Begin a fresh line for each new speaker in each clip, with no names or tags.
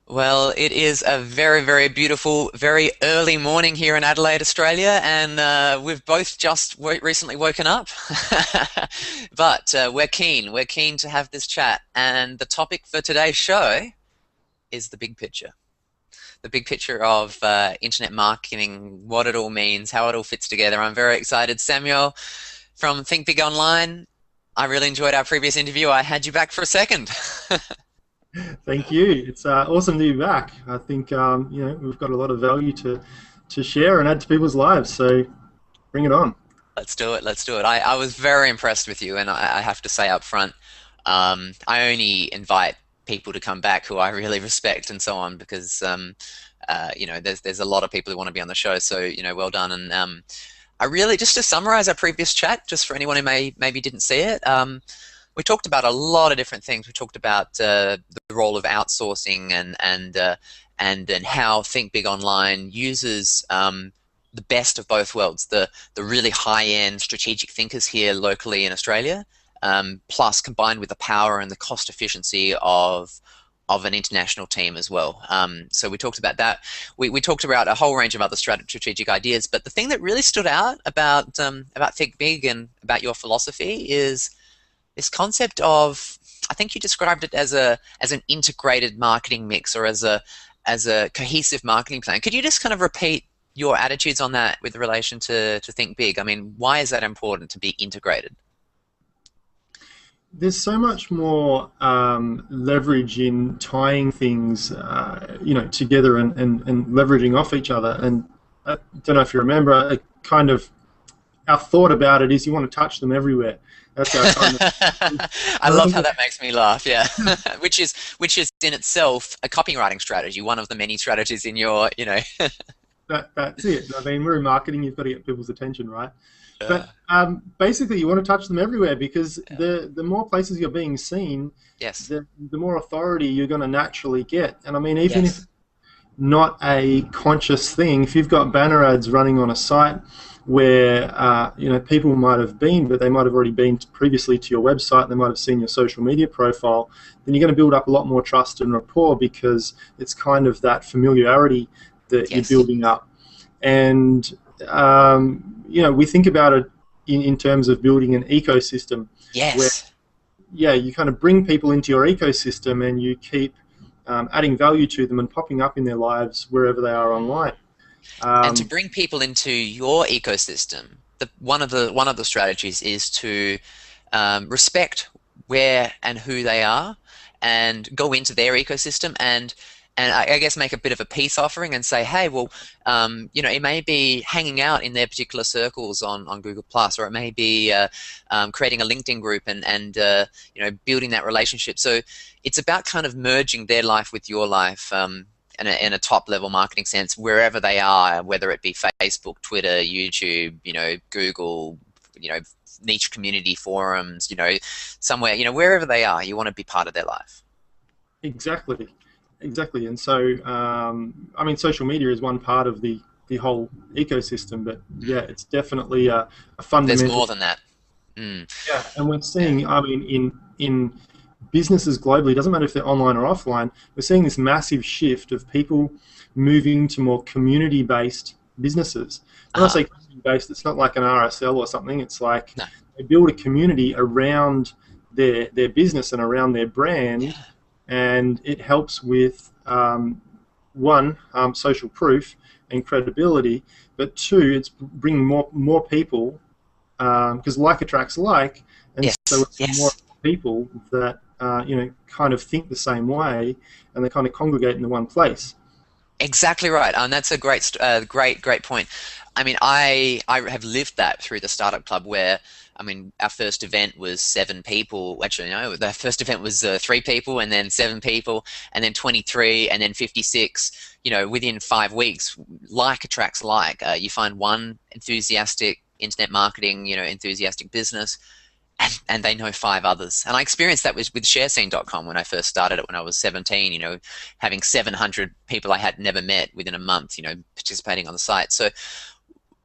Well, it is a very, very beautiful, very early morning here in Adelaide, Australia, and we've both just recently woken up. But we're keen. We're keen to have this chat. And the topic for today's show is the big picture. The big picture of internet marketing, what it all means, how it all fits together. I'm very excited. Samuel from Think Big Online, I really enjoyed our previous interview. I had you back for a second.
Thank you. It's awesome to be back. I think we've got a lot of value to share and add to people's lives. So bring it on.
Let's do it. Let's do it. I was very impressed with you, and I have to say up front, I only invite people to come back who I really respect and so on because there's a lot of people who want to be on the show. So well done. And I really just to summarize our previous chat, just for anyone who maybe didn't see it. We talked about a lot of different things. We talked about the role of outsourcing and how Think Big Online uses the best of both worlds, the really high-end strategic thinkers here locally in Australia, plus combined with the power and the cost efficiency of an international team as well. So we talked about that. We talked about a whole range of other strategic ideas, but the thing that really stood out about Think Big and about your philosophy is this concept of, I think you described it as an integrated marketing mix or as a cohesive marketing plan. Could you just kind of repeat your attitudes on that with relation to Think Big? I mean, why is that important to be integrated?
There's so much more leverage in tying things, together and leveraging off each other. And I don't know if you remember, our thought about it is you want to touch them everywhere. That's our kind of.
I love how that makes me laugh. Yeah, which is in itself a copywriting strategy, one of the many strategies in your.
That's it. I mean, we're in marketing. You've got to get people's attention, right?
Yeah.
But basically, you want to touch them everywhere because
Yeah.
the more places you're being seen,
Yes.
the more authority you're going to naturally get. And I mean, even if
Yes.
not a conscious thing, if you've got banner ads running on a site where people might have been, but they might have already been previously to your website, and they might have seen your social media profile, then you're going to build up a lot more trust and rapport because it's kind of that familiarity that you're
Yes.
building up. And we think about it in terms of building an ecosystem where,
Yes.
yeah, you kind of bring people into your ecosystem and you keep adding value to them and popping up in their lives wherever they are online.
And to
Um,
bring people into your ecosystem, one of the strategies is to respect where and who they are, and go into their ecosystem and I guess make a bit of a peace offering and say, hey, well, it may be hanging out in their particular circles on Google Plus, or it may be creating a LinkedIn group and building that relationship. So it's about kind of merging their life with your life. In a top level marketing sense, wherever they are, whether it be Facebook, Twitter, YouTube, Google, niche community forums, somewhere, wherever they are, you want to be part of their life.
exactly, exactly. And so, I mean, social media is one part of the whole ecosystem, but yeah, it's definitely a
There's
fundamental.
more than that. Mm,
Yeah, and we're
yeah.
seeing, I mean, in businesses globally, it doesn't matter if they're online or offline, we're seeing this massive shift of people moving to more community-based businesses. When I
Uh-huh.
say community-based, it's not like an RSL or something. It's like
No.
they build a community around their business and around their brand,
Yeah.
and it helps with one, social proof and credibility, but two, it's bringing more people because like attracts like, and so
Yes.
it's more
Yes.
people that kind of think the same way, and they kind of congregate in the one place.
Exactly right, and that's a great point. I mean, I have lived that through the startup club where, I mean, our first event was 7 people. Actually, no, the first event was 3 people, and then 7 people, and then 23, and then 56. Within 5 weeks, like attracts like. You find one enthusiastic internet marketing, enthusiastic business, and they know 5 others. And I experienced that with sharescene.com when I first started it when I was 17, having 700 people I had never met within a month, participating on the site. So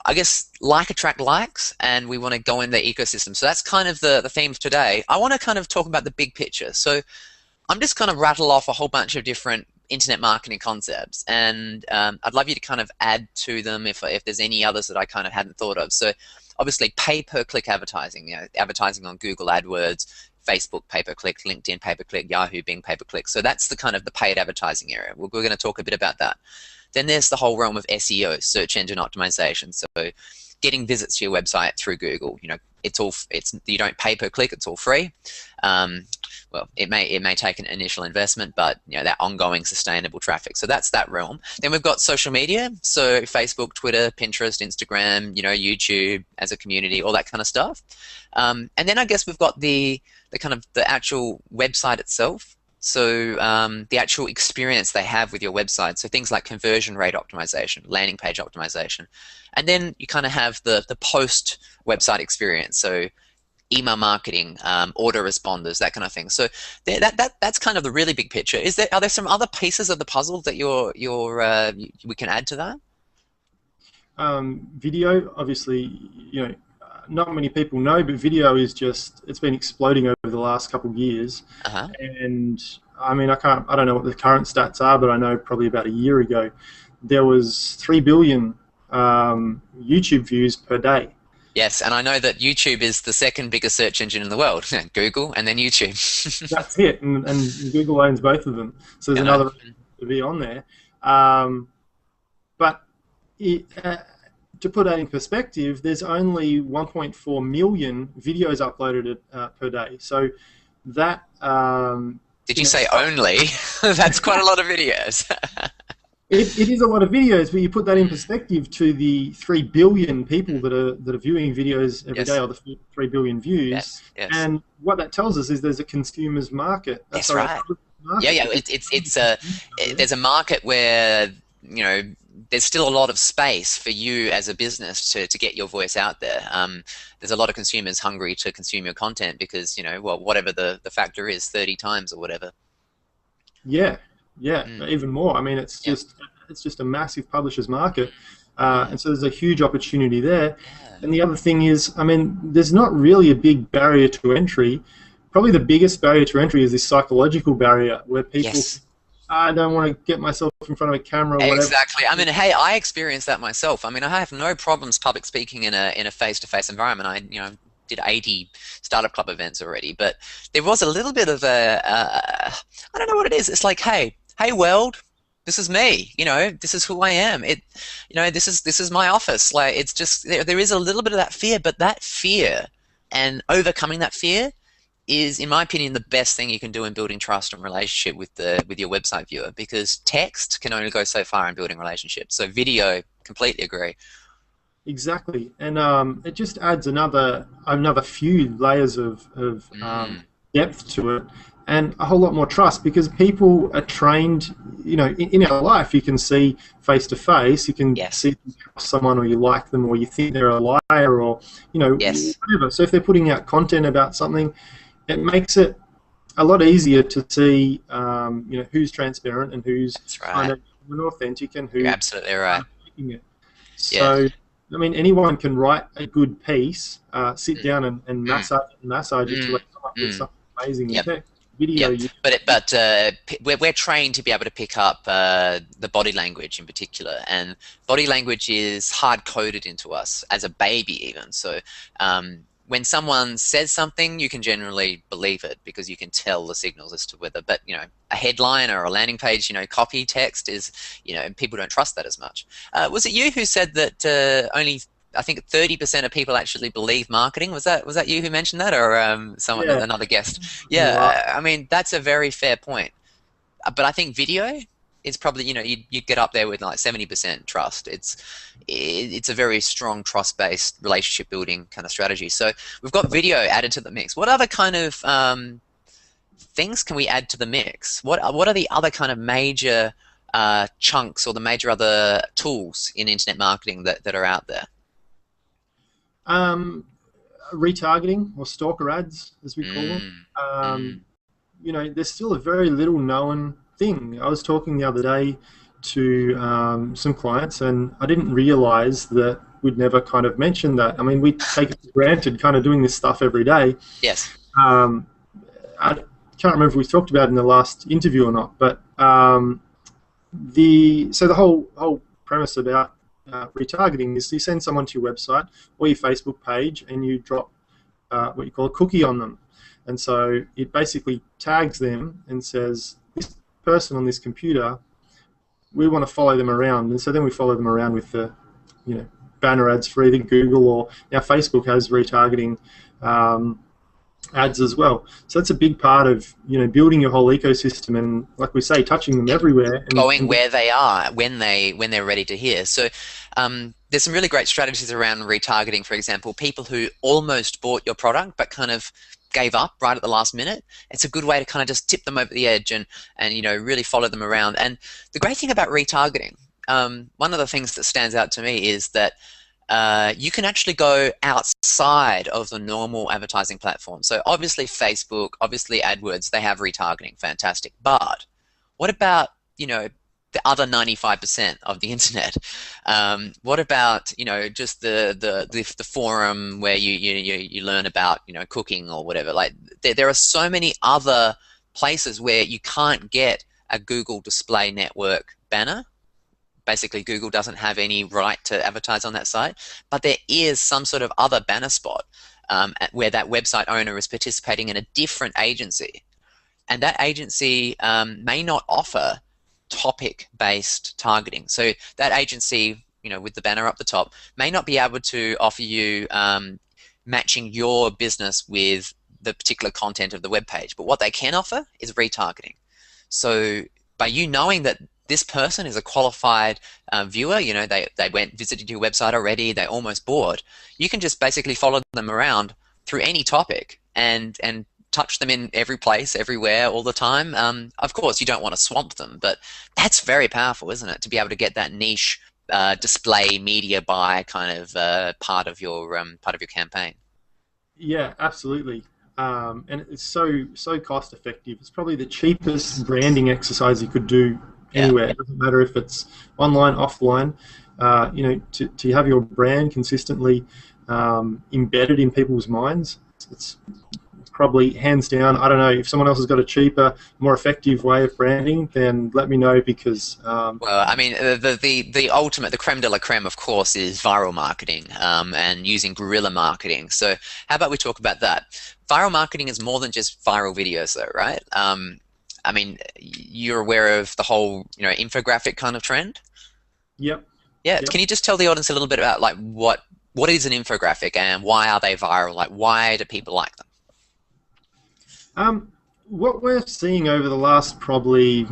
I guess like attract likes, and we want to go in the ecosystem. So that's kind of the theme of today. I want to kind of talk about the big picture. So I'm just going to rattle off a whole bunch of different internet marketing concepts, and I'd love you to kind of add to them if there's any others that I kind of hadn't thought of. So obviously pay-per-click advertising, advertising on Google AdWords, Facebook pay-per-click, LinkedIn pay-per-click, Yahoo, Bing pay-per-click. So that's the kind of the paid advertising area. We're going to talk a bit about that. Then there's the whole realm of SEO, search engine optimization. So getting visits to your website through Google, you don't pay per click, it's all free. Well, it may take an initial investment, but that ongoing sustainable traffic. So that's that realm. Then we've got social media, so Facebook, Twitter, Pinterest, Instagram, YouTube as a community, all that kind of stuff. And then I guess we've got the kind of the actual website itself. So the actual experience they have with your website. So things like conversion rate optimization, landing page optimization. And then you kind of have the post website experience. So email marketing, autoresponders, that kind of thing. So that's kind of the really big picture. Are there some other pieces of the puzzle that we can add to that?
Video, obviously, not many people know, but video is it's been exploding over the last couple of years. And I mean, I don't know what the current stats are, but I know probably about a year ago there was 3 billion YouTube views per day.
Yes, and I know that YouTube is the second biggest search engine in the world. Google and then YouTube.
That's it, and Google owns both of them. So there's another reason to be on there. But to put that in perspective, there's only 1.4 million videos uploaded per day. So that...
Did you say only? That's quite a lot of videos.
It is a lot of videos, but you put that in perspective to the 3 billion people that are viewing videos every day, or the 3 billion views.
Yes.
And what that tells us is there's a consumer's market.
That's right. Yeah. There's a market where there's still a lot of space for you as a business to get your voice out there. There's a lot of consumers hungry to consume your content because whatever the factor is, 30 times or whatever. Yeah, even more. I mean, it's just a massive publisher's market, and so there's a huge opportunity there. And the other thing is, I mean, there's not really a big barrier to entry. Probably the biggest barrier to entry is this psychological barrier where people, I don't want to get myself in front of a camera or whatever. Exactly. I mean, hey, I experienced that myself. I mean, I have no problems public speaking in a face-to-face environment. I did 80 startup club events already, but there was a little bit of I don't know what it is. It's like, hey world, this is me. This is who I am. This is my office. Like, it's just there is a little bit of that fear, but that fear and overcoming that fear is, in my opinion, the best thing you can do in building trust and relationship with your website viewer, because text can only go so far in building relationships. So video, completely agree.
Exactly, and it just adds another few layers of depth to it, and a whole lot more trust, because people are trained. In our life, you can see face to face. You can see someone, or you like them, or you think they're a liar, or whatever. So if they're putting out content about something, it makes it a lot easier to see, who's transparent and who's kind of authentic, and who's
absolutely right.
Making it. So, I mean, anyone can write a good piece, sit down and massage it to come up with something amazing in text. Video.
But we're trained to be able to pick up the body language in particular, and body language is hard coded into us as a baby even. So when someone says something, you can generally believe it because you can tell the signals as to whether. But a headline or a landing page, copy text is, people don't trust that as much. Was it you who said that only, I think, 30% of people actually believe marketing? Was that you who mentioned that, or another guest? Yeah, I mean, that's a very fair point. But I think video is probably, you get up there with like 70% trust. It's a very strong trust-based relationship building kind of strategy. So we've got video added to the mix. What other kind of things can we add to the mix? What are the other kind of major chunks, or the major other tools in internet marketing that are out there?
Retargeting, or stalker ads, as we call them. There's still a very little known thing. I was talking the other day to some clients, and I didn't realize that we'd never kind of mentioned that. I mean, we take it for granted kind of doing this stuff every day.
Yes.
I can't remember if we talked about it in the last interview or not, but the whole premise about retargeting is you send someone to your website or your Facebook page and you drop what you call a cookie on them, and so it basically tags them and says this person on this computer, we want to follow them around, and so then we follow them around with the banner ads for either Google or now Facebook has retargeting ads as well. So that's a big part of building your whole ecosystem and, like we say, touching them everywhere
Going
and
where they are when they're ready to hear. So there's some really great strategies around retargeting. For example, people who almost bought your product but kind of gave up right at the last minute. It's a good way to kind of just tip them over the edge and really follow them around. And the great thing about retargeting, one of the things that stands out to me is that you can actually go outside of the normal advertising platform. So obviously Facebook, obviously AdWords, they have retargeting, fantastic. But what about the other 95% of the internet? What about just the forum where you learn about cooking or whatever? Like there are so many other places where you can't get a Google Display Network banner. Basically, Google doesn't have any right to advertise on that site, but there is some sort of other banner spot where that website owner is participating in a different agency, and that agency may not offer topic-based targeting. So that agency, with the banner up the top, may not be able to offer you matching your business with the particular content of the web page, but what they can offer is retargeting. So by you knowing that this person is a qualified viewer, they visited your website already, they almost bought, you can just basically follow them around through any topic and touch them in every place, everywhere, all the time. Of course, you don't want to swamp them, but that's very powerful, isn't it? To be able to get that niche display media buy kind of part of your campaign.
Yeah, absolutely. And it's so cost effective. It's probably the cheapest branding exercise you could do
Yeah.
anywhere. It doesn't matter if it's online, offline. To have your brand consistently embedded in people's minds, it's probably hands down. I don't know if someone else has got a cheaper, more effective way of branding, then let me know because.
Well, I mean, the ultimate, the creme de la creme, of course, is viral marketing and using guerrilla marketing. So how about we talk about that? Viral marketing is more than just viral videos, though, right? I mean, you're aware of the whole, infographic kind of trend?
Yep.
Yeah.
Yep.
Can you just tell the audience a little bit about like what is an infographic and why are they viral? Like, why do people like them?
What we're seeing over the last probably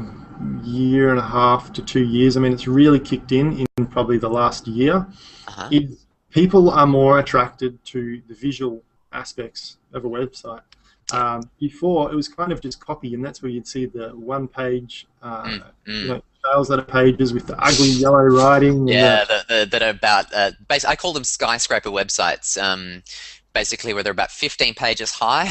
year and a half to 2 years, I mean, it's really kicked in probably the last year,
Uh-huh.
is people are more attracted to the visual aspects of a website.
Yeah.
Before, it was kind of just copy, and that's where you'd see the one-page,
Mm.
sales letter pages with the ugly yellow writing.
Yeah, that are about basically, I call them skyscraper websites. Basically, where they're about 15 pages high,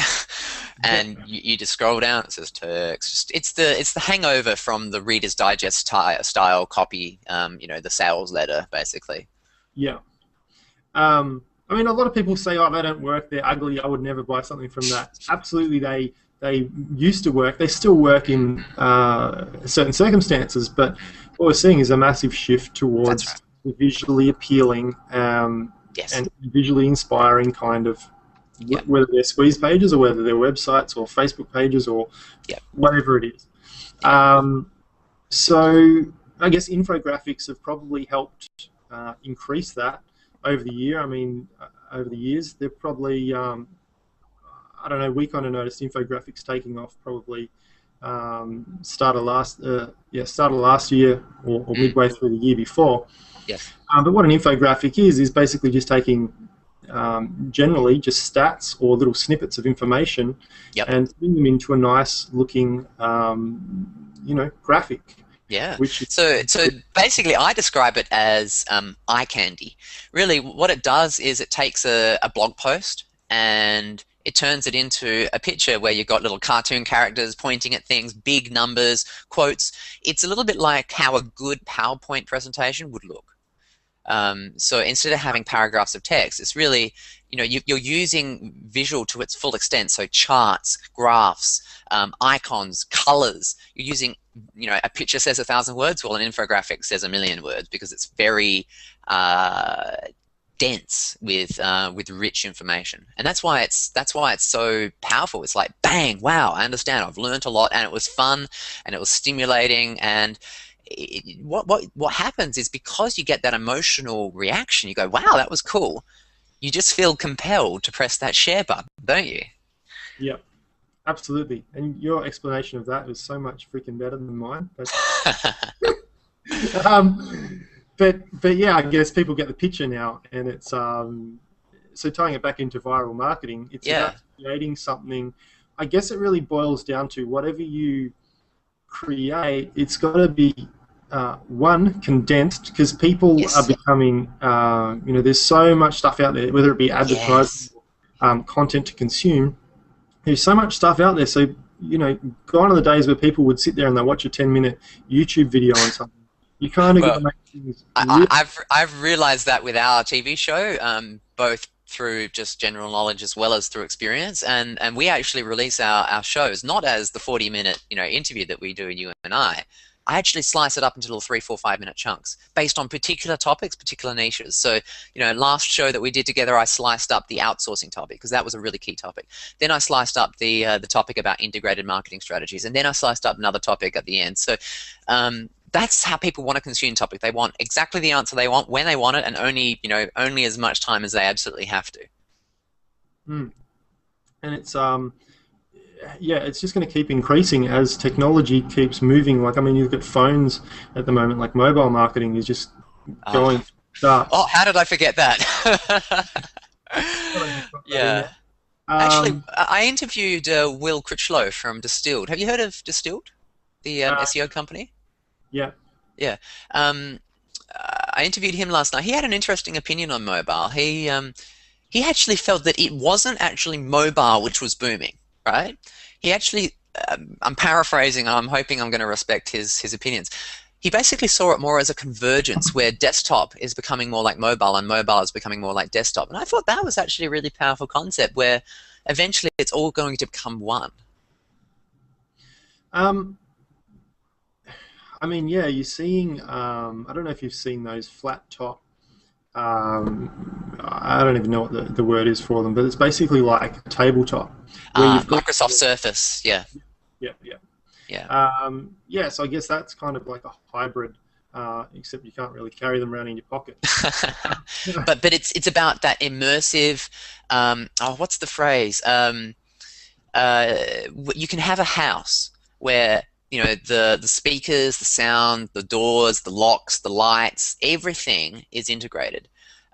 and you just scroll down. It says text. It's the hangover from the Reader's Digest style copy. The sales letter, basically.
Yeah. I mean, a lot of people say, "Oh, they don't work. They're ugly. I would never buy something from that." Absolutely, they used to work. They still work in certain circumstances, but what we're seeing is a massive shift
That's
towards
right.
the visually appealing
Yes.
and visually inspiring kind of,
Yeah.
whether they're squeeze pages or whether they're websites or Facebook pages or
Yeah.
whatever it is.
Yeah.
So I guess infographics have probably helped increase that over the year. I mean, over the years, they're probably, I don't know, we kind of noticed infographics taking off probably start of last year or midway through the year before.
Yes.
But what an infographic is basically just taking generally just stats or little snippets of information
Yep.
and putting them into a nice looking graphic.
Yeah.
Which is,
So basically, I describe it as eye candy. Really, what it does is it takes a blog post and it turns it into a picture where you've got little cartoon characters pointing at things, big numbers, quotes. It's a little bit like how a good PowerPoint presentation would look. So instead of having paragraphs of text, it's really, you're using visual to its full extent. So charts, graphs, icons, colors. You're using, a picture says 1,000 words. Well, an infographic says 1,000,000 words because it's very dense with rich information, and that's why it's so powerful. It's like bang, wow, I understand. I've learned a lot, and it was fun, and it was stimulating, and what happens is because you get that emotional reaction, you go, wow, that was cool. You just feel compelled to press that share button, don't you?
Yeah, absolutely. And your explanation of that was so much freaking better than mine. Um, but yeah, I guess people get the picture now, and it's so tying it back into viral marketing, it's
Yeah.
about creating something. I guess it really boils down to whatever you create, it's got to be one, condensed, because people are
Yes.
becoming, there's so much stuff out there, whether it be advertising,
Yes.
content to consume. There's so much stuff out there. So, gone are the days where people would sit there and they watch a 10-minute YouTube video on something. You kind of got
Well,
to make things
I,
real.
I've realized that with our TV show, both through just general knowledge as well as through experience, and we actually release our shows not as the 40-minute interview that we do, you and I. I actually slice it up into little 3, 4, 5-minute chunks based on particular topics, particular niches. So, last show that we did together, I sliced up the outsourcing topic because that was a really key topic. Then I sliced up the topic about integrated marketing strategies, and then I sliced up another topic at the end. So, that's how people want to consume topic. They want exactly the answer they want when they want it, and only as much time as they absolutely have to.
Mm. And it's yeah, it's just going to keep increasing as technology keeps moving. Like, I mean, you've got phones at the moment, like mobile marketing is just
Uh,
going nuts.
how did I forget that? Yeah. Actually,
Um,
I interviewed Will Critchlow from Distilled. Have you heard of Distilled, the
uh,
SEO company?
yeah.
Yeah. Um, I interviewed him last night. He had an interesting opinion on mobile. He actually felt that it wasn't actually mobile which was booming, right? He actually, I'm paraphrasing, and I'm hoping I'm going to respect his opinions. He basically saw it more as a convergence where desktop is becoming more like mobile and mobile is becoming more like desktop. And I thought that was actually a really powerful concept where eventually it's all going to become one.
Um, I mean, yeah, you're seeing. I don't know if you've seen those flat top. I don't even know what the word is for them, but it's basically like a tabletop where you've got.
Microsoft Surface, yeah,
Yeah, yeah.
yeah.
Yeah, so I guess that's kind of like a hybrid, except you can't really carry them around in your pocket.
But it's about that immersive. What's the phrase? You can have a house where the speakers, the sound, the doors, the locks, the lights, everything is integrated.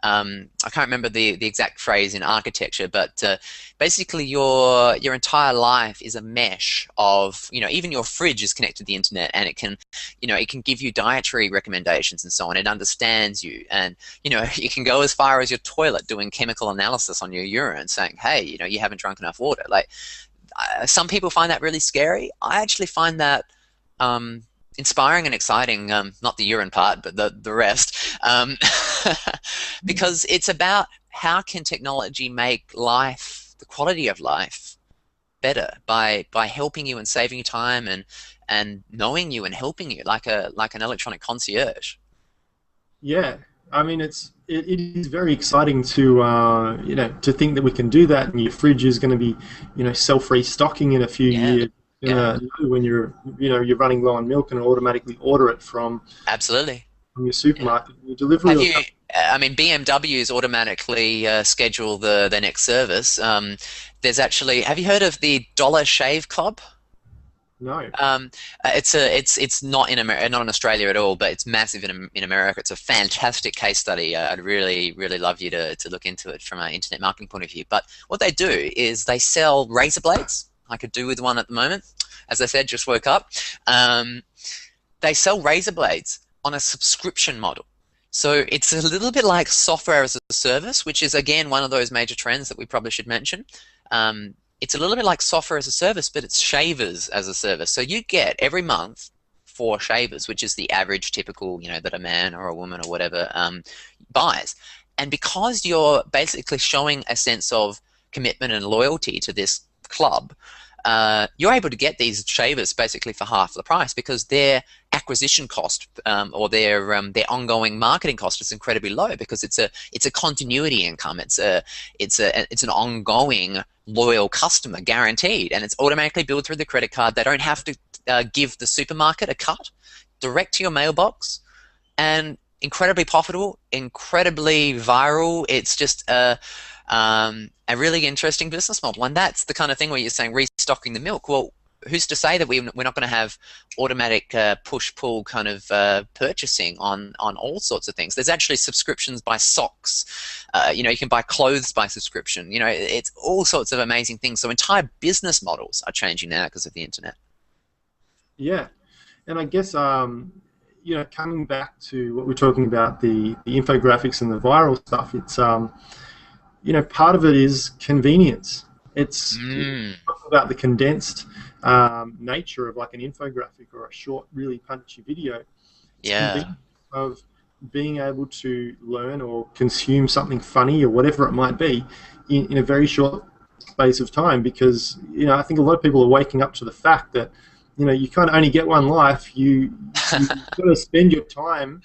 I can't remember the exact phrase in architecture, but basically your entire life is a mesh of even your fridge is connected to the internet, and it can give you dietary recommendations and so on. It understands you, and it can go as far as your toilet doing chemical analysis on your urine, saying, hey, you haven't drunk enough water. Like some people find that really scary. I actually find that inspiring and exciting. Not the urine part, but the rest, because it's about how can technology make life, the quality of life, better by helping you and saving you time and knowing you and helping you like an electronic concierge.
Yeah, I mean it is very exciting to to think that we can do that, and your fridge is going to be self restocking in a few
Yeah,
years.
yeah,
When you're running low on milk and automatically order it
absolutely.
from your
Yeah.
supermarket. Your delivery
Have
will
you?
come.
I mean, BMWs automatically schedule their next service. There's actually. Have you heard of the Dollar Shave Club?
No.
It's not not in Australia at all, but it's massive in America. It's a fantastic case study. I'd really love you to look into it from an internet marketing point of view. But what they do is they sell razor blades. I could do with one at the moment. As I said, just woke up. Um, they sell razor blades on a subscription model. So it's a little bit like software as a service, which is again one of those major trends that we probably should mention. It's a little bit like software as a service, but it's shavers as a service. So you get every month 4 shavers, which is the average typical, that a man or a woman or whatever buys. And because you're basically showing a sense of commitment and loyalty to this club, you're able to get these shavers basically for half the price, because their acquisition cost or their ongoing marketing cost is incredibly low, because it's a continuity income. It's an ongoing loyal customer, guaranteed, and it's automatically billed through the credit card. They don't have to give the supermarket a cut, direct to your mailbox, and incredibly profitable, incredibly viral. It's just a really interesting business model. And that's the kind of thing where you're saying restocking the milk. Well, who's to say that we're not going to have automatic push-pull kind of purchasing on all sorts of things? There's actually subscriptions by socks. You can buy clothes by subscription. It's all sorts of amazing things. So entire business models are changing now because of the internet.
Yeah, and I guess coming back to what we're talking about, the infographics and the viral stuff, it's part of it is convenience. It's about the condensed nature of like an infographic or a short, really punchy video. It's convenience of being able to learn or consume something funny or whatever it might be in a very short space of time, because I think a lot of people are waking up to the fact that you kind of only get one life. You've got to spend your time.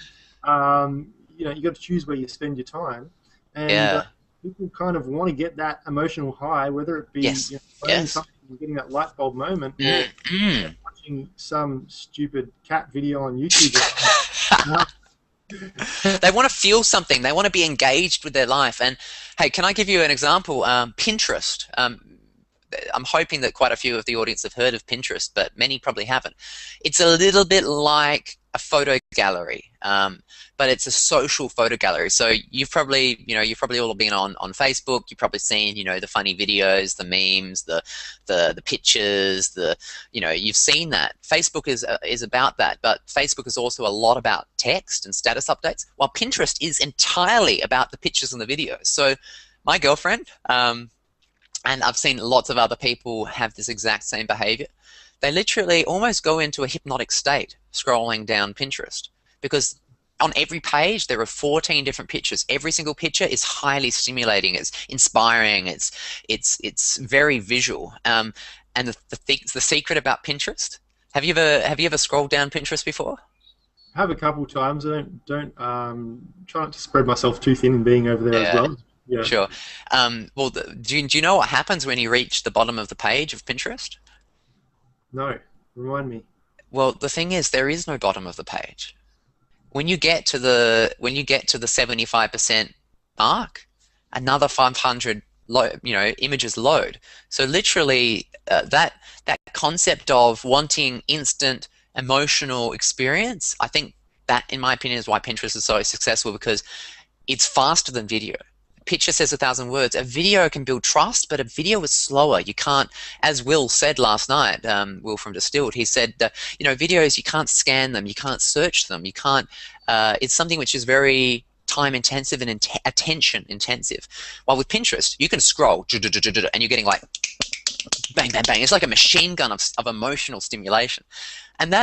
You got to choose where you spend your time, and people kind of want to get that emotional high, whether it be playing something and getting that light bulb moment, or watching some stupid cat video on YouTube.
They want to feel something. They want to be engaged with their life. And hey, can I give you an example? Pinterest. I'm hoping that quite a few of the audience have heard of Pinterest, but many probably haven't. It's a little bit like a photo gallery, but it's a social photo gallery. So you've probably all been on Facebook. You've probably seen, the funny videos, the memes, the pictures, you've seen that. Facebook is about that, but Facebook is also a lot about text and status updates, while Pinterest is entirely about the pictures and the videos. So my girlfriend, and I've seen lots of other people have this exact same behavior. They literally almost go into a hypnotic state scrolling down Pinterest, because on every page there are 14 different pictures. Every single picture is highly stimulating. It's inspiring. It's very visual. And the secret about Pinterest. Have you ever scrolled down Pinterest before?
I have a couple times. I don't try not to spread myself too thin in being over there as well. Yeah.
Sure. Well, do you know what happens when you reach the bottom of the page of Pinterest?
No, remind me.
Well, the thing is, there is no bottom of the page. When you get to the 75% mark, another 500 images load. So literally, that concept of wanting instant emotional experience, I think that, in my opinion, is why Pinterest is so successful, because it's faster than video. Picture says 1,000 words. A video can build trust, but a video is slower. You can't, as Will said last night, Will from Distilled, he said, videos, you can't scan them, you can't search them, you can't, it's something which is very time intensive and attention intensive. While with Pinterest, you can scroll, and you're getting like, bang, bang, bang. It's like a machine gun of emotional stimulation. And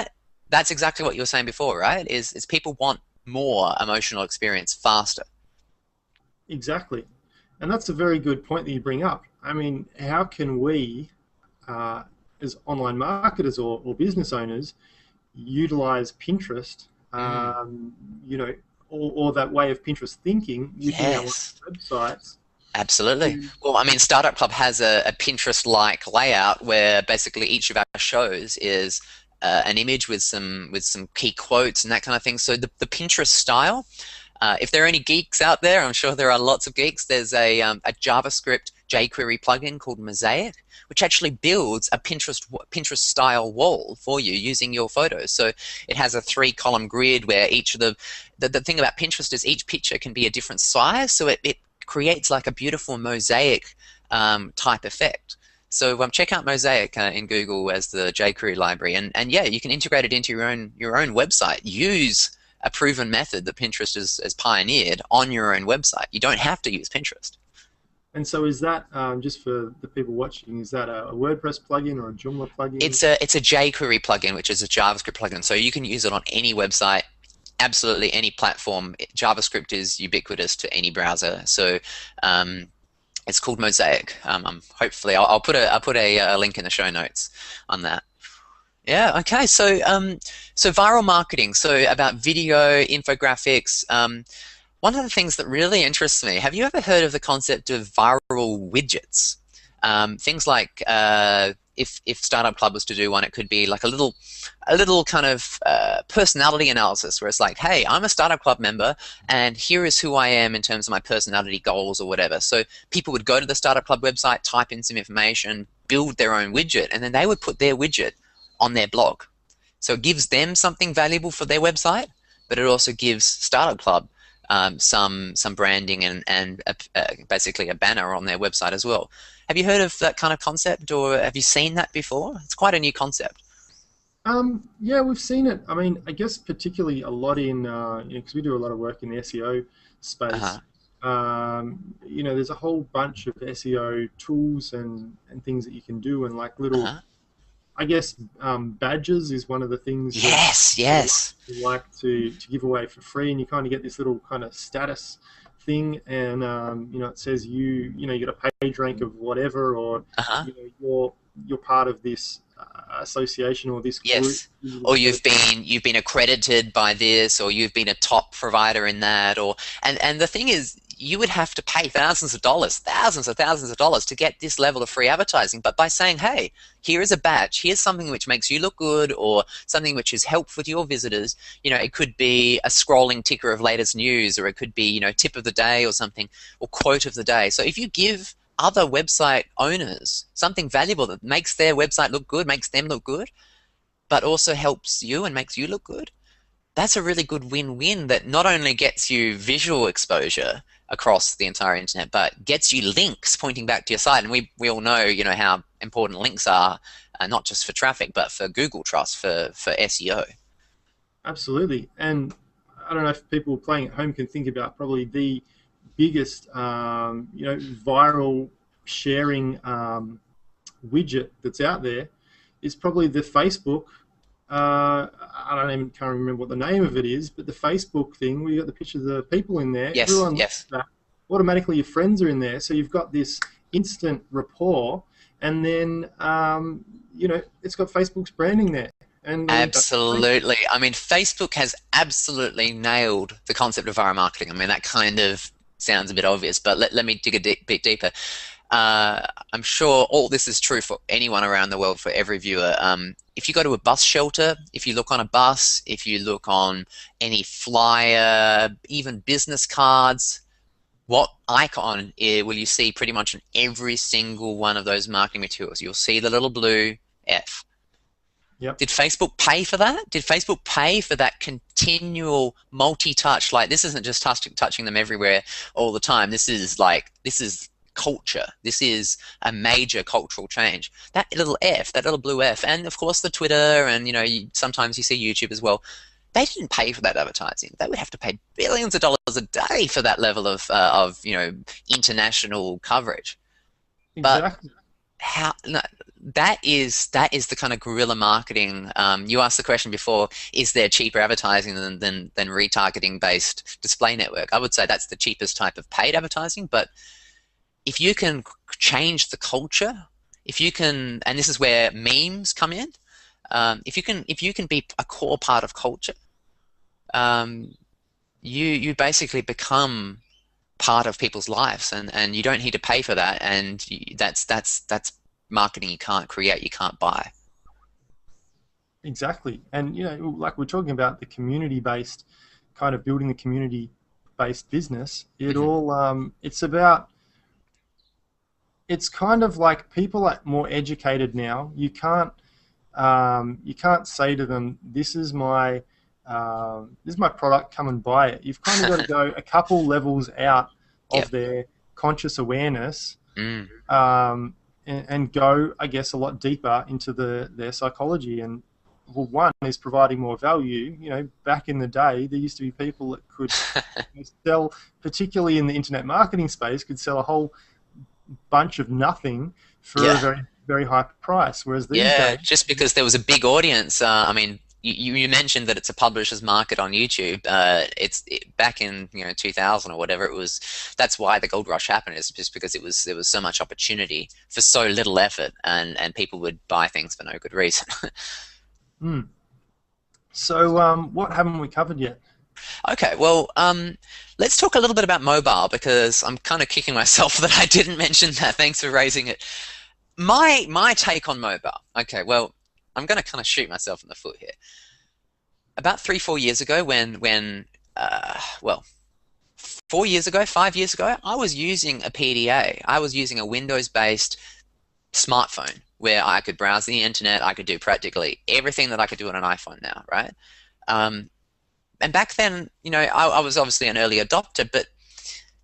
that's exactly what you were saying before, right? Is people want more emotional experience faster.
Exactly. And that's a very good point that you bring up. I mean, how can we, as online marketers or business owners, utilize Pinterest, or that way of Pinterest thinking within our websites?
Absolutely. Well, I mean, Startup Club has a Pinterest-like layout where basically each of our shows is an image with some key quotes and that kind of thing. So the Pinterest style. If there are any geeks out there, I'm sure there are lots of geeks, there's a JavaScript jQuery plugin called Mosaic, which actually builds a Pinterest-style wall for you using your photos. So it has a 3-column grid where each of the thing about Pinterest is each picture can be a different size, so it creates like a beautiful mosaic type effect. So check out Mosaic in Google as the jQuery library, and yeah, you can integrate it into your own website. Use a proven method that Pinterest has pioneered on your own website. You don't have to use Pinterest.
And so is that, just for the people watching, is that a WordPress plugin or a Joomla plugin?
It's a jQuery plugin, which is a JavaScript plugin, so you can use it on any website, absolutely any platform. JavaScript is ubiquitous to any browser, so it's called Mosaic. Hopefully, I'll put a link in the show notes on that. Yeah. Okay. So viral marketing. So about video, infographics. One of the things that really interests me. Have you ever heard of the concept of viral widgets? Things like if Startup Club was to do one, it could be like a little kind of personality analysis where it's like, hey, I'm a Startup Club member, and here is who I am in terms of my personality goals or whatever. So people would go to the Startup Club website, type in some information, build their own widget, and then they would put their widget on their blog. So it gives them something valuable for their website, but it also gives Startup Club some branding and basically a banner on their website as well. Have you heard of that kind of concept, or have you seen that before? It's quite a new concept.
Yeah, we've seen it. I mean, I guess particularly a lot in, because we do a lot of work in the SEO space.
Uh-huh.
There's a whole bunch of SEO tools and things that you can do, and like little,
Uh-huh.
I guess, badges is one of the things that
Yes,
people
yes.
like to give away for free, and you kind of get this little kind of status thing, and it says you get a page rank of whatever, or
Uh-huh.
you're part of this association or this group.
Yes. Or you've been accredited by this, or you've been a top provider in that, or and the thing is, you would have to pay thousands of dollars, thousands of dollars to get this level of free advertising. But by saying, hey, here is a badge, here's something which makes you look good, or something which is helpful to your visitors, it could be a scrolling ticker of latest news, or it could be, tip of the day or something, or quote of the day. So if you give other website owners something valuable that makes their website look good, makes them look good, but also helps you and makes you look good, that's a really good win-win that not only gets you visual exposure across the entire internet, but gets you links pointing back to your site. And we all know, how important links are, not just for traffic, but for Google trust, for SEO.
Absolutely. And I don't know if people playing at home can think about probably the biggest, viral sharing widget that's out there is probably the Facebook. I don't even can't remember what the name of it is, but the Facebook thing where you got the pictures of the people in there.
Yes,
Everyone looks
yes.
at that. Automatically, your friends are in there, so you've got this instant rapport, and then it's got Facebook's branding there, and
Absolutely. I mean, Facebook has absolutely nailed the concept of viral marketing. I mean, that kind of sounds a bit obvious, but let me dig a bit deeper. I'm sure all this is true for anyone around the world, for every viewer. If you go to a bus shelter, if you look on a bus, if you look on any flyer, even business cards, what icon will you see pretty much in every single one of those marketing materials? You'll see the little blue F.
yep,
Did Facebook pay for that? Did Facebook pay for that continual multi-touch? Like, this isn't just touching them everywhere all the time. This is culture. This is a major cultural change. That little F, that little blue F, and of course the Twitter, and sometimes you see YouTube as well. They didn't pay for that advertising. They would have to pay billions of dollars a day for that level of international coverage. But
exactly.
how no, that is the kind of guerrilla marketing. You asked the question before: is there cheaper advertising than retargeting based display network? I would say that's the cheapest type of paid advertising. But if you can change the culture, if you can, and this is where memes come in. If you can be a core part of culture, um, you basically become part of people's lives, and you don't need to pay for that, and that's marketing you can't create, you can't buy.
Exactly. And like we're talking about the community-based kind of building the community-based business.
Hmm.
It's kind of like people are more educated now. You can't say to them, this is my product, come and buy it. You've kind of got to go a couple levels out
Yep.
of their conscious awareness,
Mm.
and go, I guess, a lot deeper into their psychology. And well, one is providing more value. Back in the day, there used to be people that could sell, particularly in the internet marketing space, could sell a whole bunch of nothing for a
Yeah.
very, very high price. Whereas these
Yeah,
days,
just because there was a big audience. I mean, you mentioned that it's a publisher's market on YouTube. Back in 2000 or whatever it was. That's why the gold rush happened. Is just because there was so much opportunity for so little effort, and people would buy things for no good reason.
mm. So what haven't we covered yet?
Okay, well, let's talk a little bit about mobile because I'm kind of kicking myself that I didn't mention that. Thanks for raising it. My take on mobile. Okay, well, I'm going to kind of shoot myself in the foot here. About 3 4 years ago, well, 4 years ago, 5 years ago, I was using a PDA. I was using a Windows-based smartphone where I could browse the internet. I could do practically everything that I could do on an iPhone now, right? Um, and back then, I was obviously an early adopter, but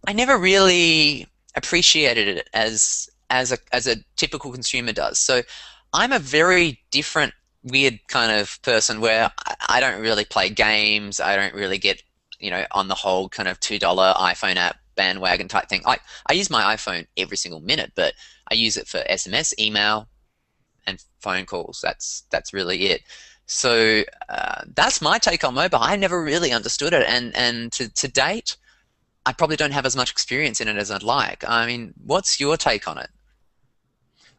I never really appreciated it as a typical consumer does. So I'm a very different, weird kind of person where I don't really play games. I don't really get, on the whole kind of $2 iPhone app bandwagon type thing. I use my iPhone every single minute, but I use it for SMS, email, and phone calls. That's really it. So that's my take on mobile. I never really understood it, and to date, I probably don't have as much experience in it as I'd like. I mean, what's your take on it?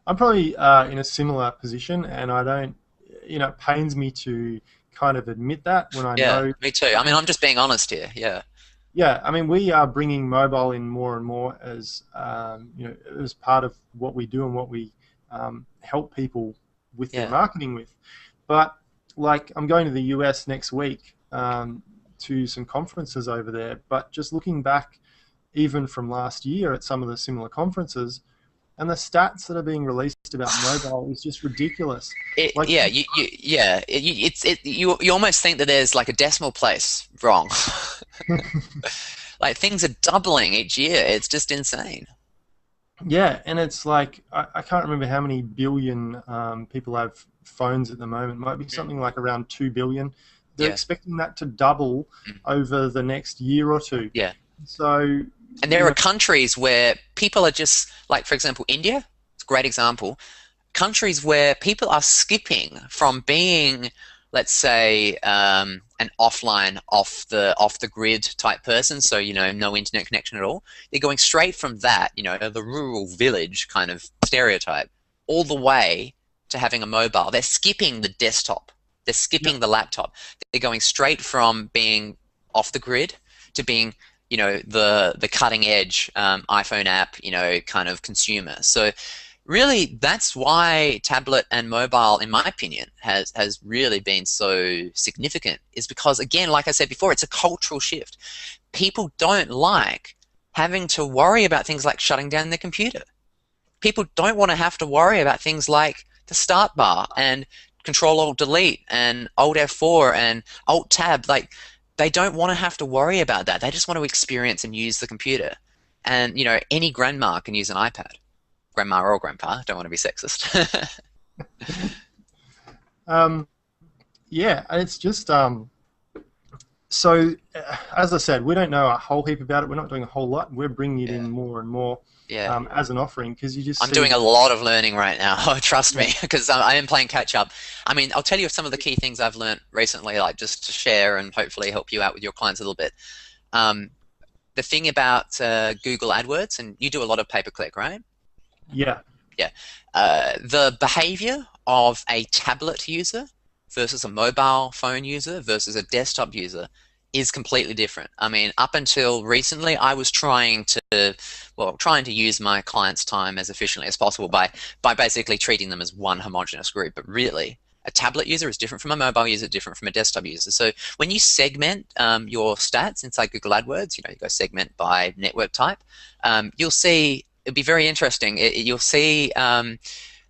I'm probably in a similar position, and I don't, it pains me to kind of admit that when I
Yeah,
know.
me too. I mean, I'm just being honest here. Yeah,
Yeah, I mean, we are bringing mobile in more and more as as part of what we do and what we help people with their
yeah,
marketing with. But like, I'm going to the US next week to some conferences over there. But just looking back, even from last year at some of the similar conferences, and the stats that are being released about mobile is just ridiculous. Like,
yeah. You almost think that there's like a decimal place wrong. Like things are doubling each year. It's just insane.
yeah, and it's like I can't remember how many billion people have phones at the moment. It might be
Mm,
something like around 2 billion. They're
yeah,
expecting that to double
mm,
over the next year or two.
yeah.
So,
And
you
there are
know,
countries where people are just like, for example, India. It's a great example. Countries where people are skipping from being, let's say, an offline, off the grid type person, so no internet connection at all. They're going straight from that, the rural village kind of stereotype, all the way to having a mobile. They're skipping the desktop. They're
yeah,
skipping the laptop. They're going straight from being off the grid to being, the cutting edge iPhone app, kind of consumer. So really, that's why tablet and mobile, in my opinion, has really been so significant. Is because, again, like I said before, it's a cultural shift. People don't like having to worry about things like shutting down their computer. People don't want to have to worry about things like the start bar and Control Alt Delete and Alt F4 and Alt Tab. Like, they don't want to have to worry about that. They just want to experience and use the computer. And any grandma can use an iPad. Grandma or grandpa. Don't want to be sexist.
um, yeah, and it's just so. As I said, we don't know a whole heap about it. We're not doing a whole lot. We're bringing it
Yeah,
in more and more
yeah.
as an offering because you just
I'm doing
see.
a lot of learning right now. Trust
Yeah,
me, because I am playing catch up. I mean, I'll tell you some of the key things I've learned recently, like just to share and hopefully help you out with your clients a little bit. Um, the thing about Google AdWords, and you do a lot of pay-per-click, right?
yeah,
Yeah. The behavior of a tablet user versus a mobile phone user versus a desktop user is completely different. I mean, up until recently, I was trying to use my clients' time as efficiently as possible by basically treating them as one homogeneous group. But really, a tablet user is different from a mobile user, different from a desktop user. So when you segment your stats inside Google AdWords, you go segment by network type, you'll see it'll be very interesting. You'll see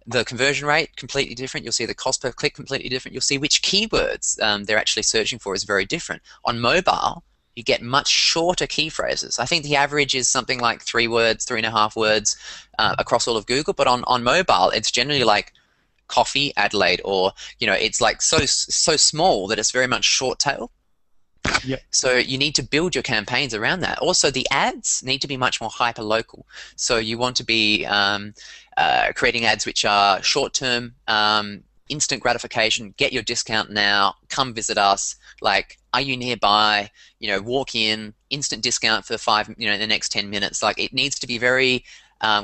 the conversion rate completely different. You'll see the cost per click completely different. You'll see which keywords they're actually searching for is very different. On mobile, you get much shorter key phrases. I think the average is something like 3 words, 3.5 words across all of Google. But on mobile, it's generally like coffee Adelaide, or it's like so small that it's very much short tail.
Yeah.
So you need to build your campaigns around that. Also, the ads need to be much more hyper local. So you want to be creating ads which are short term, instant gratification. Get your discount now. Come visit us. Like, are you nearby? Walk in, instant discount for the next 10 minutes. Like, it needs to be very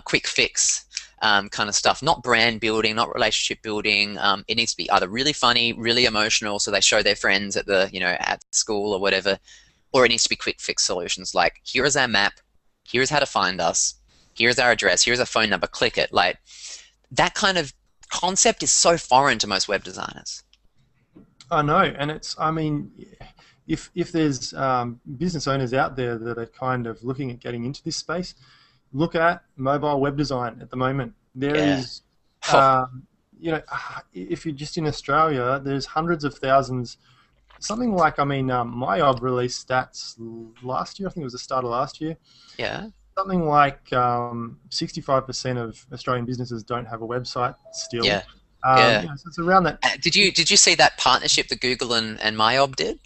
quick fix kind of stuff, not brand building, not relationship building. It needs to be either really funny, really emotional, so they show their friends at at school or whatever, or it needs to be quick fix solutions like, here is our map, here's how to find us, here's our address, here's our phone number, click it. Like, that kind of concept is so foreign to most web designers.
I know, and I mean, if there's business owners out there that are kind of looking at getting into this space, look at mobile web design at the moment. There
Yeah.
is, if you're just in Australia, there's hundreds of thousands. Something like, MyOb released stats last year. I think it was the start of last year.
Yeah.
Something like 65% of Australian businesses don't have a website still.
Yeah. Yeah.
So it's around that.
Did you see that partnership that Google and MyOb did?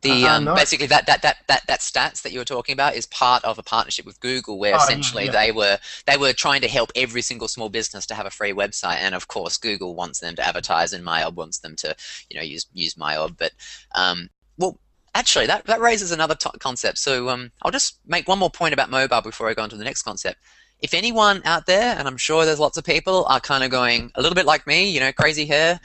No.
Basically that stats that you were talking about is part of a partnership with Google, where essentially
Yeah.
they were trying to help every single small business to have a free website, and of course Google wants them to advertise and MyOb wants them to use MyOb. But well, actually that raises another concept. So I'll just make one more point about mobile before I go on to the next concept. If anyone out there, and I'm sure there's lots of people, are kind of going a little bit like me, crazy hair,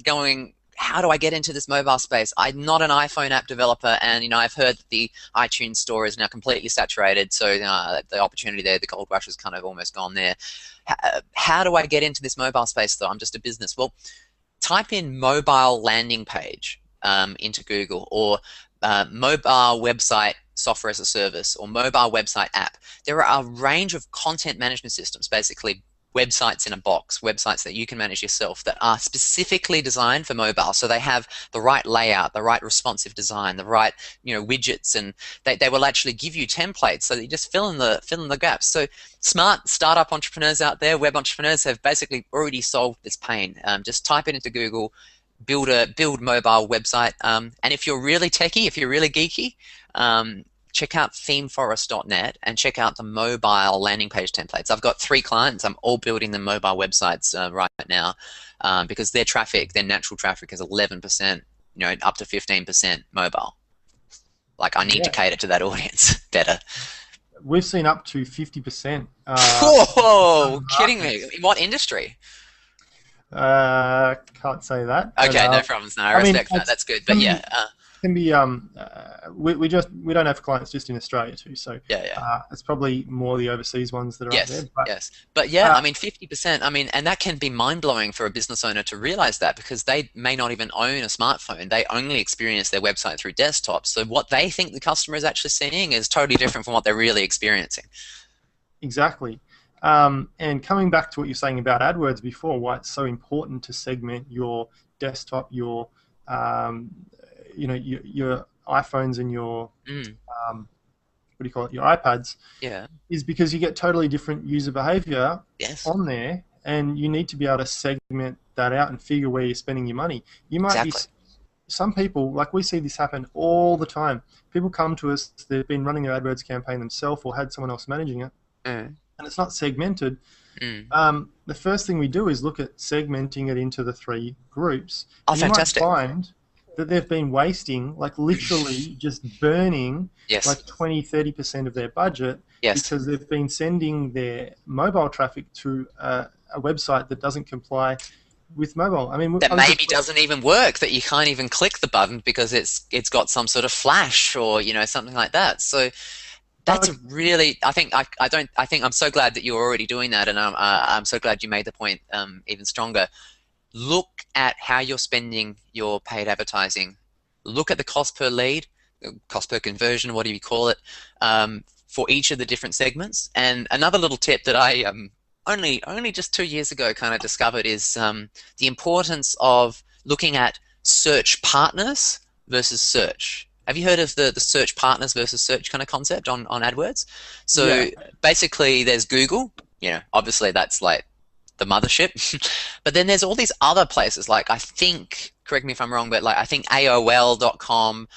going, how do I get into this mobile space? I'm not an iPhone app developer, and I've heard that the iTunes store is now completely saturated, so the opportunity there, the gold rush is kind of almost gone there. How do I get into this mobile space though? I'm just a business. Well, type in mobile landing page into Google, or mobile website software as a service, or mobile website app. There are a range of content management systems, basically websites in a box, websites that you can manage yourself, that are specifically designed for mobile. So they have the right layout, the right responsive design, the right widgets, and they will actually give you templates, so that you just fill in the gaps. So smart startup entrepreneurs out there, web entrepreneurs, have basically already solved this pain. Just type it into Google, build mobile website, and if you're really techie, if you're really geeky, check out themeforest.net and check out the mobile landing page templates. I've got 3 clients. I'm all building them mobile websites right now, because their natural traffic is 11%, up to 15% mobile. Like, I need to cater to that audience better.
We've seen up to 50%.
Whoa, kidding me. In what industry?
Can't say that.
Okay, no problems. No, I respect that. That's good. But yeah.
Can be we don't have clients just in Australia too, so it's probably more the overseas ones that are out there.
But yeah, 50%. And that can be mind blowing for a business owner to realize that, because they may not even own a smartphone. They only experience their website through desktop. So what they think the customer is actually seeing is totally different from what they're really experiencing.
Exactly. And coming back to what you're saying about AdWords before, why it's so important to segment your desktop, your your iPhones and your your iPads, is because you get totally different user behavior on there, and you need to be able to segment that out and figure where you're spending your money. You might be some people, like, we see this happen all the time. People come to us, they've been running their AdWords campaign themselves or had someone else managing it, and it's not segmented. The first thing we do is look at segmenting it into the 3 groups.
Oh, fantastic.
You might find that they've been wasting, like, literally just burning like 20-30% of their budget, because they've been sending their mobile traffic to a website that doesn't comply with mobile.
That maybe doesn't even work, that you can't even click the button because it's got some sort of flash or something like that. So that's really, I think I'm so glad that you're already doing that, and I'm so glad you made the point even stronger. Look at how you're spending your paid advertising. Look at the cost per lead, cost per conversion, whatever you call it, for each of the different segments. And another little tip that I only just 2 years ago kind of discovered is the importance of looking at search partners versus search. Have you heard of the search partners versus search kind of concept on AdWords? So basically, there's Google. Obviously that's like the mothership. But then there's all these other places, like I think, correct me if I'm wrong, but like I think AOL.com,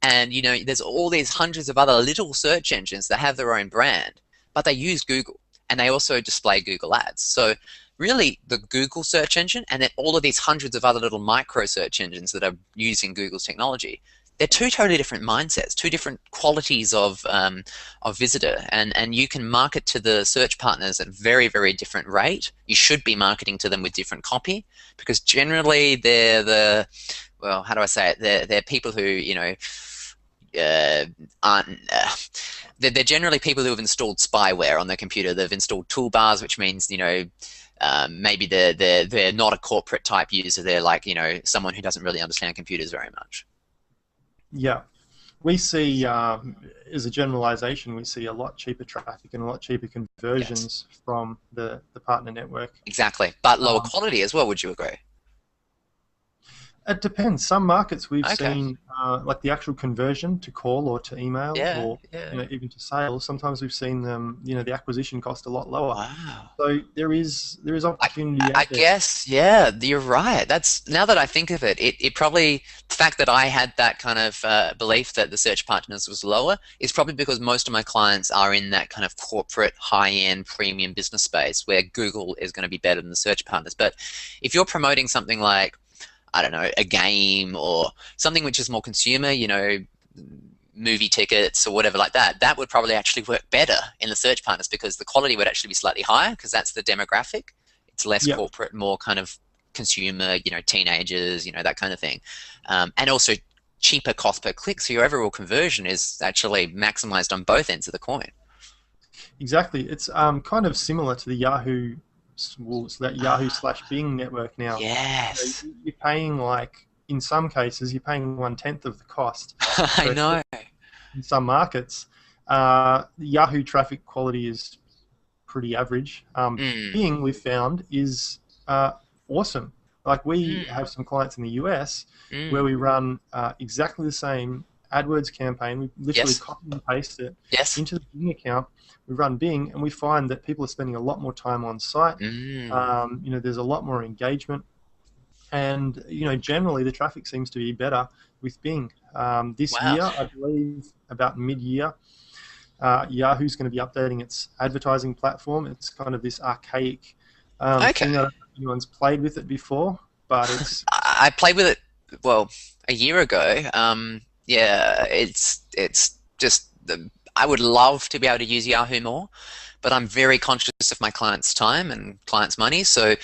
and there's all these hundreds of other little search engines that have their own brand, but they use Google and they also display Google ads. So really the Google search engine and then all of these hundreds of other little micro search engines that are using Google's technology, they're two totally different mindsets, two different qualities of visitor, and you can market to the search partners at very, very different rate. You should be marketing to them with different copy because generally they're well, how do I say it? They're people who aren't. They're generally people who have installed spyware on their computer. They've installed toolbars, which means maybe they're not a corporate type user. They're like someone who doesn't really understand computers very much.
Yeah. We see, as a generalization, we see a lot cheaper traffic and a lot cheaper conversions from the partner network.
Exactly. But lower quality as well, would you agree?
It depends. Some markets we've seen, like the actual conversion to call or to email or even to sales. Sometimes we've seen them, the acquisition cost a lot lower.
Wow.
So there is opportunity.
I guess, yeah, you're right. That's, now that I think of it, it probably, the fact that I had that kind of belief that the search partners was lower is probably because most of my clients are in that kind of corporate, high-end, premium business space where Google is going to be better than the search partners. But if you're promoting something like, I don't know, a game or something which is more consumer, movie tickets or whatever like that, that would probably actually work better in the search partners because the quality would actually be slightly higher because that's the demographic. It's less corporate, more kind of consumer, teenagers, that kind of thing. And also cheaper cost per click, so your overall conversion is actually maximized on both ends of the coin.
Exactly. It's kind of similar to the Yahoo. Well, it's that Yahoo/Bing network now.
Yes.
So you're paying, like, in some cases, you're paying 1/10 of the cost.
I know.
In some markets, Yahoo traffic quality is pretty average. Bing, we've found, is awesome. Like, we have some clients in the US where we run exactly the same AdWords campaign. We literally copy and paste it into the Bing account. We run Bing, and we find that people are spending a lot more time on site. There's a lot more engagement, and generally the traffic seems to be better with Bing. This year, I believe, about mid-year, Yahoo's going to be updating its advertising platform. It's kind of this archaic thing. I don't know if anyone's played with it before, but it's.
I played with it, well, a year ago. Yeah, it's just I would love to be able to use Yahoo more, but I'm very conscious of my clients' time and clients' money, so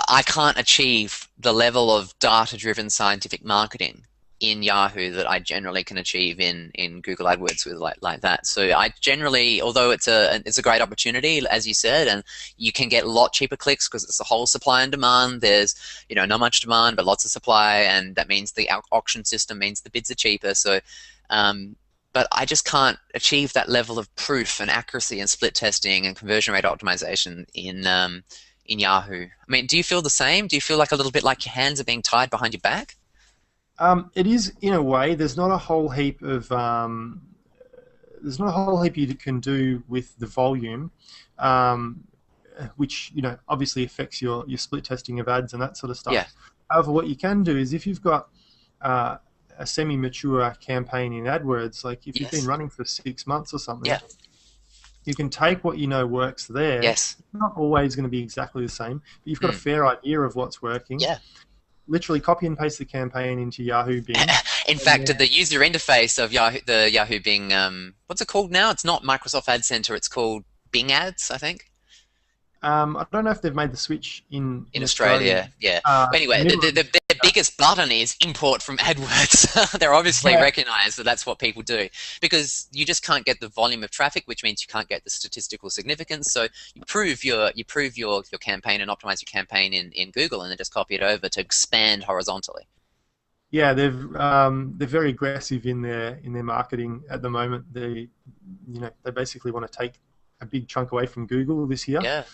I can't achieve the level of data-driven scientific marketing in Yahoo that I generally can achieve in Google AdWords with like that. So I generally, although it's a great opportunity, as you said, and you can get a lot cheaper clicks because it's the whole supply and demand. There's not much demand but lots of supply, and that means the auction system means the bids are cheaper. So but I just can't achieve that level of proof and accuracy and split testing and conversion rate optimization in Yahoo. I mean, do you feel the same? Do you feel like a little bit like your hands are being tied behind your back?
It is, in a way. There's not a whole heap you can do with the volume, which obviously affects your split testing of ads and that sort of stuff.
Yeah.
However, what you can do is if you've got a semi-mature campaign in AdWords, like if you've been running for 6 months or something, you can take what works there.
Yes.
It's not always going to be exactly the same, but you've got a fair idea of what's working.
Yeah.
Literally copy and paste the campaign into Yahoo Bing.
In fact, the user interface of the Yahoo Bing, what's it called now? It's not Microsoft Ad Center. It's called Bing Ads, I think.
I don't know if they've made the switch in
Australia. Yeah. Anyway, the biggest button is import from AdWords. They're obviously recognized that that's what people do because you just can't get the volume of traffic, which means you can't get the statistical significance. So you prove your campaign and optimize your campaign in Google, and then just copy it over to expand horizontally.
Yeah, they're very aggressive in their marketing at the moment. They basically want to take a big chunk away from Google this year.
Yeah.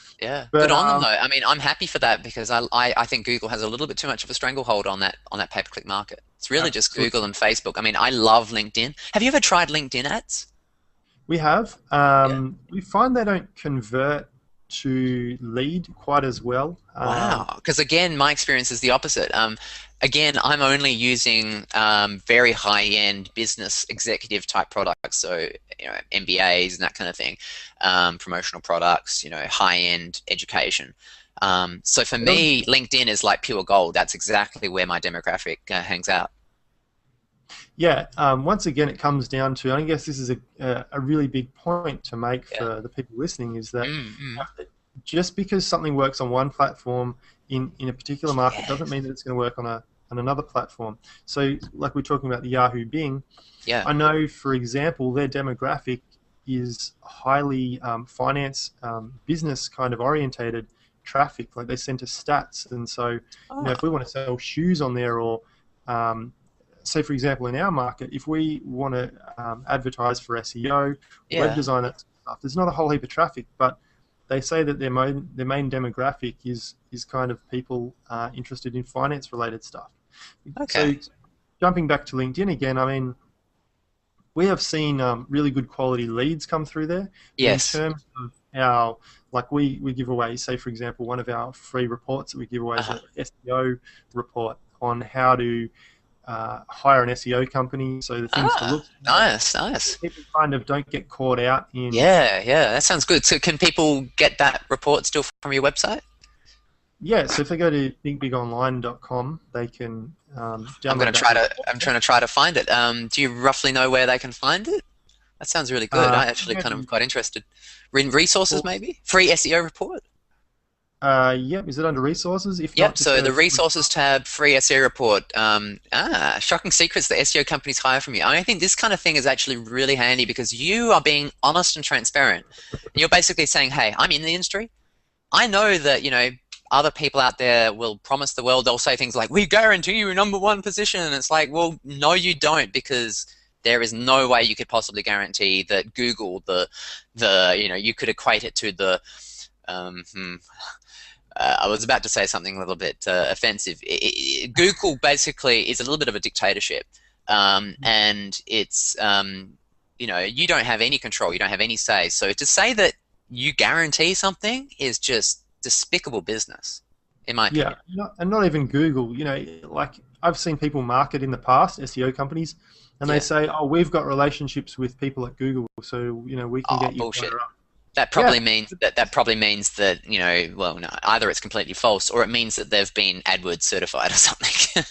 But good on them though. I mean, I'm happy for that because I think Google has a little bit too much of a stranglehold on that pay-per-click market. It's really just Google and Facebook. I mean, I love LinkedIn. Have you ever tried LinkedIn ads?
We have. We find they don't convert to lead quite as well.
Wow. Because again, my experience is the opposite. Again, I'm only using very high-end business executive type products, so MBAs and that kind of thing, promotional products, high-end education. So for me, LinkedIn is like pure gold. That's exactly where my demographic hangs out.
Yeah, once again, it comes down to, and I guess this is a really big point to make
Yeah.
for the people listening, is that
Mm-hmm.
just because something works on one platform in a particular market
Yeah.
doesn't mean that it's going to work on another platform. So, like we're talking about the Yahoo Bing,
Yeah.
I know, for example, their demographic is highly finance, business kind of orientated traffic. Like they send us stats, and so if we want to sell shoes on there, or um, say, for example, in our market, if we want to advertise for SEO, web
Yeah.
design, that sort of stuff, there's not a whole heap of traffic, but they say that their main demographic is kind of people interested in finance related stuff. So
Okay.
jumping back to LinkedIn again, I mean, we have seen really good quality leads come through there, but in
Yes.
terms of our, like we give away, say for example, one of our free reports that we give away is
Uh-huh.
an SEO report on how to hire an SEO company. So the things to look for,
Nice,
so
nice.
people kind of don't get caught out in.
Yeah, yeah, that sounds good. So can people get that report still from your website?
Yeah, so if they go to bigbigonline.com, they can download that report.
I'm trying to try to find it. Do you roughly know where they can find it? That sounds really good. I actually kind of quite interested. In resources, maybe? Free SEO report?
Yep, is it under resources? If not,
Yep,
just
so
go
the
to.
resources tab, free SEO report. Shocking secrets that SEO companies hire from you. I think this kind of thing is actually really handy because you are being honest and transparent. And you're basically saying, hey, I'm in the industry. I know that, other people out there will promise the world. They'll say things like, we guarantee you a #1 position. And it's like, well, no, you don't, because there is no way you could possibly guarantee that Google, you could equate it to the, um, hmm, I was about to say something a little bit offensive. Google basically is a little bit of a dictatorship, and it's you don't have any control, you don't have any say. So to say that you guarantee something is just despicable business, in my
Yeah,
opinion.
and not even Google. Like I've seen people market in the past, SEO companies, and they
Yeah.
say, "Oh, we've got relationships with people at Google, so we can
Oh,
get you
bullshit.
higher up."
That
Yeah,
probably means that well, no, either it's completely false or it means that they've been AdWords certified or something.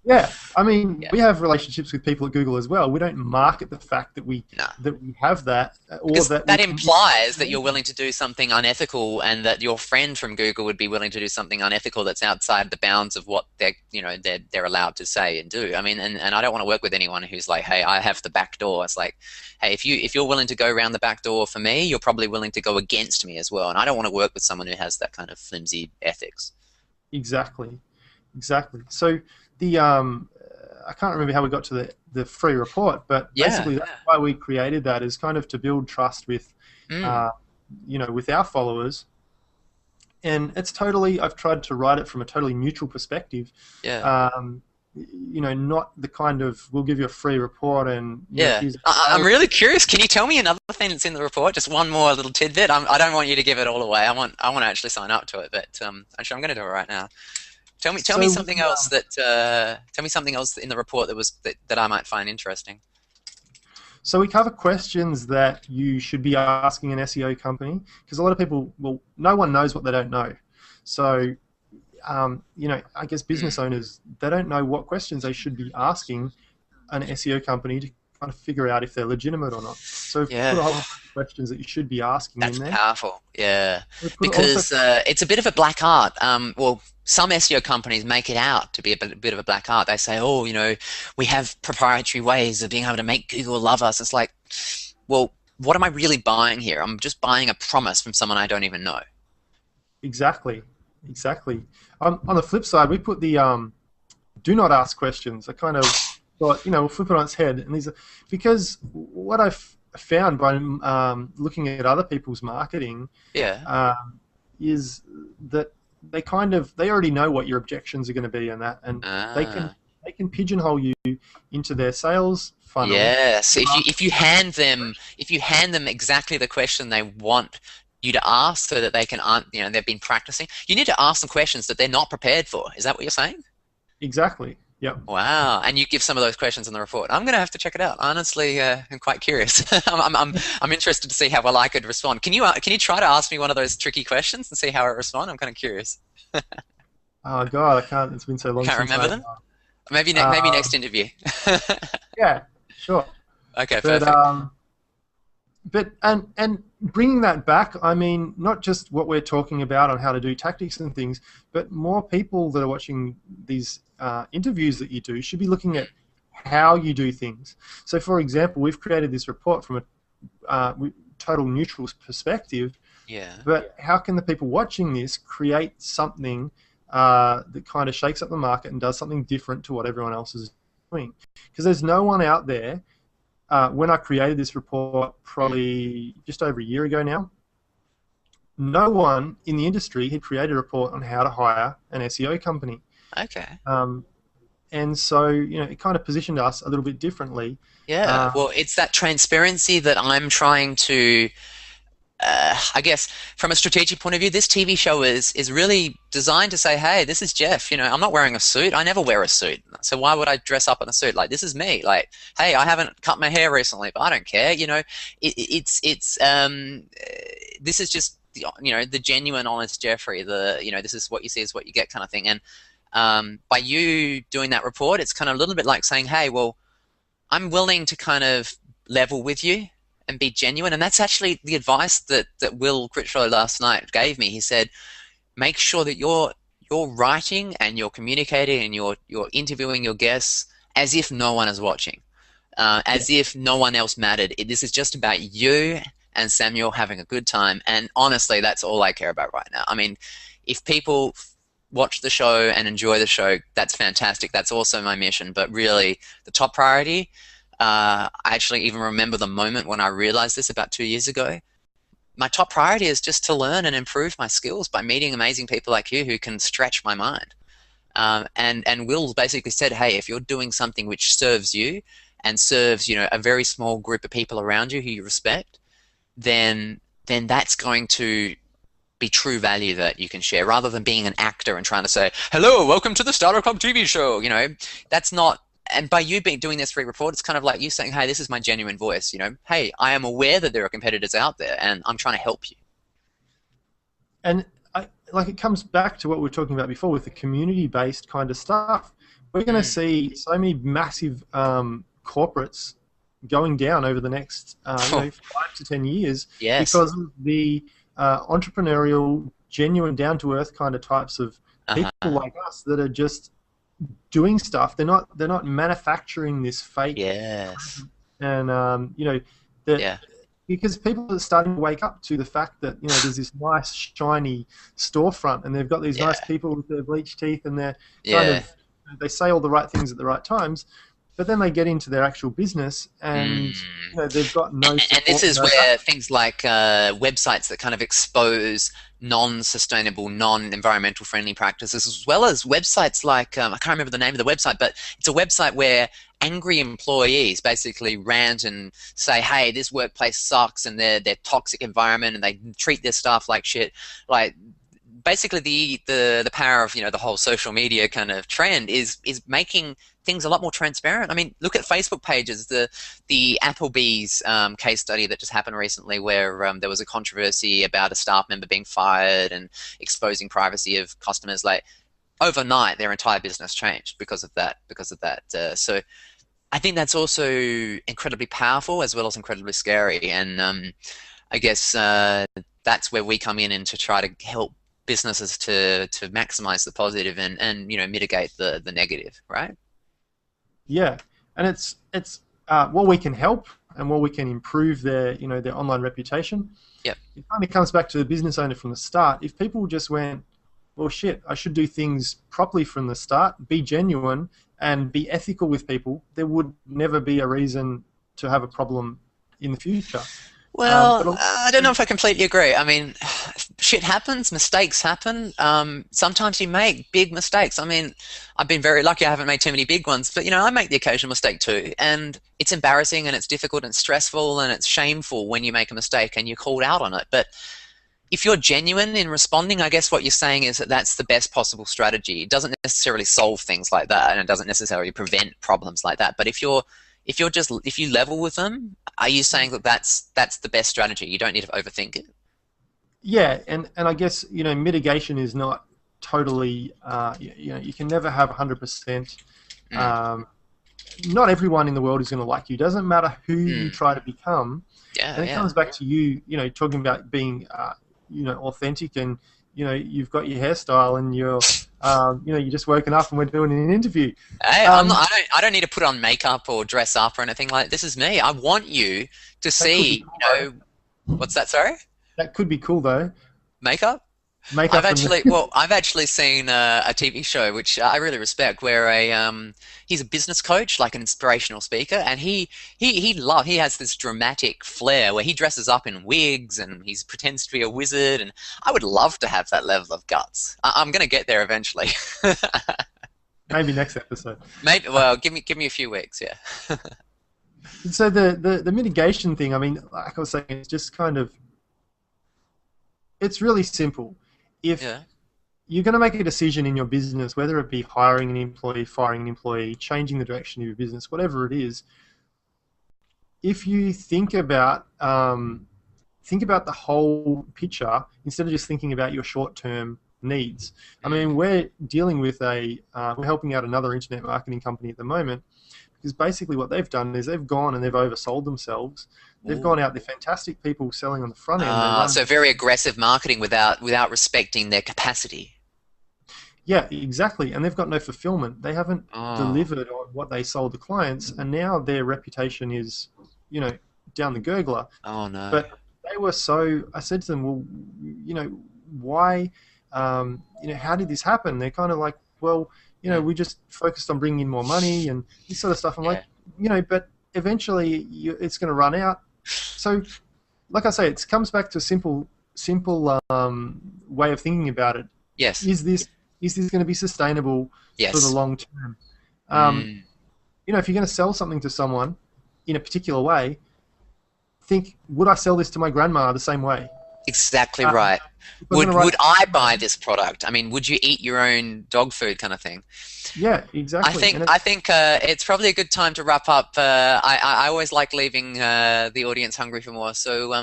yeah. I mean,
Yeah.
we have relationships with people at Google as well. We don't market the fact that we
No.
that we have that, or
Because
that we
that
can.
implies that you're willing to do something unethical, and that your friend from Google would be willing to do something unethical that's outside the bounds of what they're allowed to say and do. I mean, and I don't want to work with anyone who's like, hey, I have the back door. It's like, hey, if you're willing to go around the back door for me, you're probably willing to go against me as well. And I don't want to work with someone who has that kind of flimsy ethics.
Exactly, exactly. So the I can't remember how we got to the free report, but
Yeah.
basically that's why we created that, is kind of to build trust with,
Mm,
uh, with our followers. And it's totally, I've tried to write it from a totally neutral perspective.
yeah.
Um, not the kind of, we'll give you a free report and
Yeah,
here's a
I'm
sales.
really curious. Can you tell me another thing that's in the report? Just one more little tidbit. I don't want you to give it all away. I want to actually sign up to it, but actually, I'm going to do it right now. Tell me
So
something else tell me something else in the report that I might find interesting.
we cover questions that you should be asking an SEO company, because a lot of people, well, no one knows what they don't know. So I guess
Hmm.
business owners, they don't know what questions they should be asking an SEO company to kind of figure out if they're legitimate or not. So we've put
Yeah.
a whole bunch of questions that you should be asking in
That's
there.
powerful. Yeah,
We've put also.
because it's a bit of a black art. Well, some SEO companies make it out to be a bit of a black art. They say, oh, we have proprietary ways of being able to make Google love us. It's like, well, what am I really buying here? I'm just buying a promise from someone I don't even know.
Exactly, exactly. On the flip side, we put the do not ask questions. I kind of thought, we'll flip it on its head, and these are because what I've found by looking at other people's marketing
Yeah.
um, is that they already know what your objections are going to be, and that, and they can
Ah.
they can pigeonhole you into their sales funnel.
Yes. If you hand them exactly the question they want you to ask so that they can, they've been practicing. You need to ask them questions that they're not prepared for. Is that what you're saying?
Exactly. Yep.
Wow. And you give some of those questions in the report. I'm going to have to check it out. Honestly, I'm quite curious. I'm interested to see how well I could respond. Can you try to ask me one of those tricky questions and see how I respond? I'm kind of curious.
Oh God, I can't. It's been so long
Can't
since
remember
I.
them? Maybe
Um,
next interview.
yeah, sure.
Okay,
But
perfect.
and bringing that back, I mean, not just what we're talking about on how to do tactics and things, but more people that are watching these interviews that you do should be looking at how you do things. So, for example, we've created this report from a total neutral perspective,
Yeah.
but how can the people watching this create something that kind of shakes up the market and does something different to what everyone else is doing? Because there's no one out there. When I created this report,
Mm.
probably just over a year ago now, no one in the industry had created a report on how to hire an SEO company.
Okay.
Um, and so, it kind of positioned us a little bit differently.
Yeah.
Uh,
Well, it's that transparency that I'm trying to I guess from a strategic point of view, this TV show is really designed to say, hey, this is Jeff. I'm not wearing a suit. I never wear a suit. So why would I dress up in a suit? Like, this is me. Like, hey, I haven't cut my hair recently, but I don't care. This is just the genuine, honest Jeffrey. This is what you see is what you get kind of thing. And by you doing that report, it's kind of a little bit like saying, hey, well, I'm willing to kind of level with you and be genuine. And that's actually the advice that Will Critchlow last night gave me. He said, make sure that you're writing and you're communicating and you're interviewing your guests as if no one is watching,
yeah,
as if no one else mattered. This is just about you and Samuel having a good time. And honestly, that's all I care about right now. I mean, if people watch the show and enjoy the show, that's fantastic. That's also my mission. But really, the top priority, I actually even remember the moment when I realized this about 2 years ago. My top priority is just to learn and improve my skills by meeting amazing people like you who can stretch my mind. And Will basically said, hey, if you're doing something which serves you and serves a very small group of people around you who you respect, then that's going to be true value that you can share rather than being an actor and trying to say, hello, welcome to the Starter Club TV show. That's not. And by you being doing this free report, it's kind of like you saying, hey, this is my genuine voice. Hey, I am aware that there are competitors out there and I'm trying to help you.
and like it comes back to what we were talking about before with the community-based kind of stuff. We're going to
Mm,
see so many massive corporates going down over the next 5 to 10 years
yes.
because of the entrepreneurial, genuine, down-to-earth kind of types of people
Uh-huh.
like us that are just doing stuff. They're not manufacturing this fake,
Yes.
and that
Yeah.
because people are starting to wake up to the fact that there's this nice shiny storefront and they've got these nice
Yeah.
people with their bleached teeth and they're kind
Yeah.
of they say all the right things at the right times, but then they get into their actual business and
Mm.
they've got no
And this
support,
is
no
where
backup.
things like websites that kind of expose non-sustainable, non-environmental friendly practices, as well as websites like, I can't remember the name of the website, but it's a website where angry employees basically rant and say, hey, this workplace sucks and they're toxic environment and they treat their staff like shit. Like, basically the power of the whole social media kind of trend is making things a lot more transparent. I mean, look at Facebook pages. The Applebee's case study that just happened recently, where there was a controversy about a staff member being fired and exposing privacy of customers. Like, overnight, their entire business changed because of that. So I think that's also incredibly powerful as well as incredibly scary. And I guess that's where we come in and to try to help businesses to maximize the positive and mitigate the negative, right?
Yeah, and it's what we can help and what we can improve their online reputation.
Yep.
It kind of comes back to the business owner from the start. If people just went, well, shit, I should do things properly from the start, be genuine, and be ethical with people, there would never be a reason to have a problem in the future.
Well,
But a lot
I don't know if I completely agree. I mean, shit happens, mistakes happen. Sometimes you make big mistakes. I mean, I've been very lucky. I haven't made too many big ones, but I make the occasional mistake too, and it's embarrassing and it's difficult and stressful and it's shameful when you make a mistake and you're called out on it. But if you're genuine in responding, I guess what you're saying is that that's the best possible strategy. It doesn't necessarily solve things like that, and it doesn't necessarily prevent problems like that. But if you level with them, are you saying that that's the best strategy? You don't need to overthink it.
Yeah, and I guess mitigation is not totally you can never have 100%.
Mm,
Not everyone in the world is going to like you. Doesn't matter who you
mm,
try to become,
yeah,
and it
yeah.
comes back to you. Talking about being authentic, and you've got your hairstyle, and you're just woken up and we're doing an interview.
Hey, I'm
Um,
not. I don't need to put on makeup or dress up or anything like. This is me. I want you to
that could be
see.
cool though.
What's that? Sorry,
That could be cool though.
makeup.
Makeup and
I've actually seen a TV show which I really respect, where he's a business coach, like an inspirational speaker, and he has this dramatic flair where he dresses up in wigs and he pretends to be a wizard, and I would love to have that level of guts. I'm gonna get there eventually.
maybe next episode.
Maybe. Well, give me a few weeks. Yeah.
So the mitigation thing. I mean, like I was saying, it's just kind of it's really simple. If
Yeah.
you're going to make a decision in your business, whether it be hiring an employee, firing an employee, changing the direction of your business, whatever it is, if you think about the whole picture instead of just thinking about your short-term needs. I
Mm.
mean, we're dealing with we're helping out another internet marketing company at the moment because basically what they've done is they've gone and they've oversold themselves. They've gone
Ooh.
out, they're fantastic people selling on the front end. They run.
So very aggressive marketing without respecting their capacity.
Yeah, exactly. And they've got no fulfillment. They haven't
Oh.
delivered on what they sold the clients, and now their reputation is, you know, down the gurgler.
Oh no.
But they were so. I said to them, well, why? How did this happen? They're kind of like, well,
Mm.
we just focused on bringing in more money and this sort of stuff. I'm like,
Yeah.
but eventually it's going to run out. So, like I say, it comes back to a simple way of thinking about it.
Yes.
Is this going to be sustainable for the
Yes.
long term? Um,
Mm.
if you're going to sell something to someone in a particular way, think, would I sell this to my grandma the same way?
Exactly
Uh,
right.
if I'm going to
Would
write,
would I buy this product? I mean, would you eat your own dog food kind of thing?
yeah, exactly. And
I think it's probably a good time to wrap up. I always like leaving the audience hungry for more. So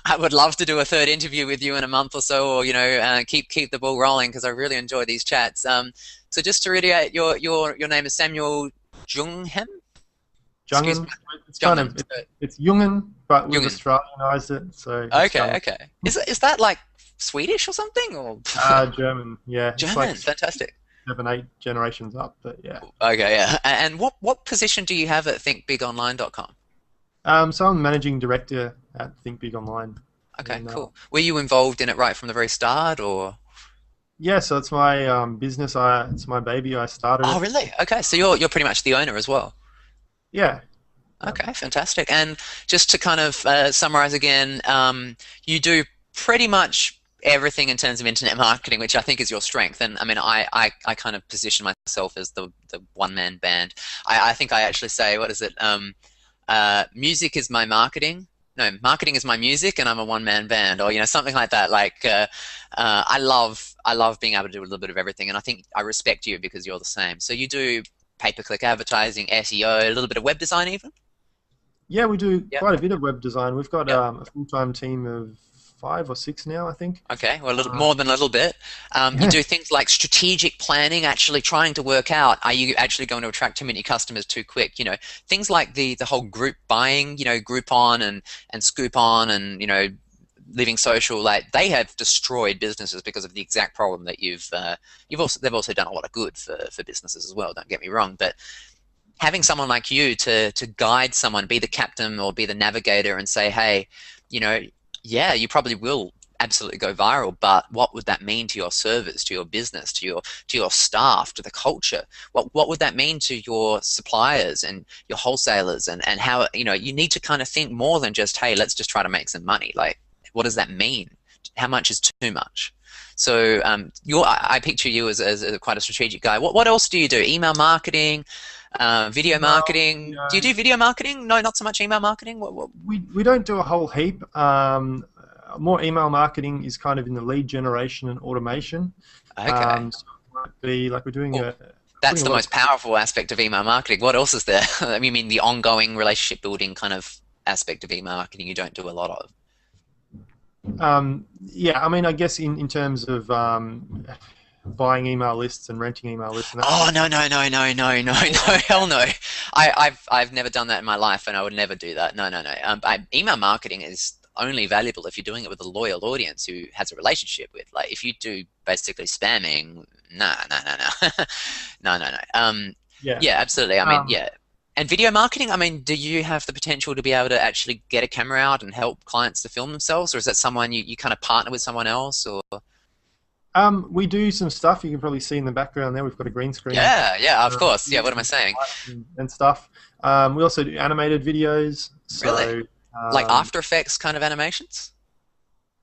I would love to do a third interview with you in a month or so, or keep the ball rolling because I really enjoy these chats. So just to reiterate, your name is Samuel Junghenn. Excuse me,
Junghenn, it's kind
Junghenn.
of it's Junghenn, but we've
Junghenn.
Australianized it, so it's
Okay,
Junghenn.
okay. Is that like Swedish or something, or
German, yeah, it's like
German? Fantastic.
7, 8 generations up, but yeah.
Okay, yeah. And what position do you have at thinkbigonline.com?
So I'm managing director at Think Big Online,
Okay,
and
cool. Were you involved in it right from the very start, or?
yeah, so it's my business. It's my baby. I started
Oh,
it.
really? Okay, so you're pretty much the owner as well.
Yeah,
Okay, fantastic. And just to kind of summarize again, you do pretty much everything in terms of internet marketing, which I think is your strength. And I mean, I kind of position myself as the one-man band. I think I actually say, what is it? Music is my marketing. No, marketing is my music, and I'm a one-man band, or something like that. Like, I love being able to do a little bit of everything, and I think I respect you because you're the same. So you do pay-per-click advertising, SEO, a little bit of web design, even.
yeah, we do
Yep.
quite a bit of web design. We've got
Yep.
a full-time team of 5 or 6 now, I think.
Okay, well, a little
Uh,
more than a little bit. You do things like strategic planning, actually trying to work out, are you actually going to attract too many customers too quick? Things like the whole group buying, Groupon and Scoopon and Living Social, like they have destroyed businesses because of the exact problem that they've also done a lot of good for businesses as well. Don't get me wrong, but having someone like you to guide someone, be the captain or be the navigator, and say, hey, you know, yeah, you probably will absolutely go viral, but what would that mean to your servers, to your business, to your staff, to the culture? What would that mean to your suppliers and your wholesalers, and how you need to kind of think more than just, hey, let's just try to make some money. Like, what does that mean? How much is too much? So I picture you as quite a strategic guy. What else do you do? Email marketing, video
email,
marketing. Do you do video marketing? No, not so much email marketing. What?
we don't do a whole heap. more email marketing is kind of in the lead generation and automation.
Okay.
So it might be like we're doing
Well,
a
that's
putting a
the
lot of
most powerful aspect of email marketing. What else is there? I mean, the ongoing relationship building kind of aspect of email marketing you don't do a lot of.
yeah. I mean, I guess in terms of buying email lists and renting email lists and that sort
Oh
of
no
stuff.
no no no no no no hell no! I've never done that in my life, and I would never do that. No no no. Email marketing is only valuable if you're doing it with a loyal audience who has a relationship with. Like if you do basically spamming, nah nah nah nah no no no.
Yeah.
Yeah, absolutely. I mean,
Um,
yeah. And video marketing, I mean, do you have the potential to be able to actually get a camera out and help clients to film themselves, or is that someone you kind of partner with someone else, or?
we do some stuff. You can probably see in the background there. We've got a green screen
Yeah, yeah, of course. Yeah, what am I
using
saying?
lights and stuff. We also do animated videos.
Really?
So
Like
um,
After Effects kind of animations?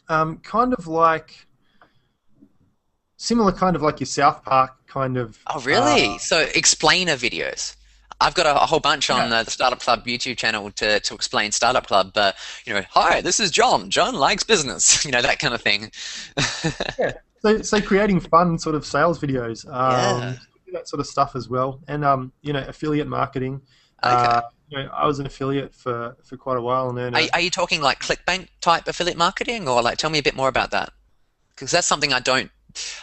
kind of like similar, kind of like your South Park kind of.
Oh, really? So explainer videos. I've got a whole bunch on
Yeah,
the Startup Club YouTube channel to explain Startup Club. Hi, this is John. John likes business. That kind of thing.
yeah. So creating fun sort of sales videos,
Yeah.
do that sort of stuff as well, and affiliate marketing.
Okay.
I was an affiliate for quite a while, and then
Are you talking like clickbank type affiliate marketing, or like tell me a bit more about that? Because that's something I don't.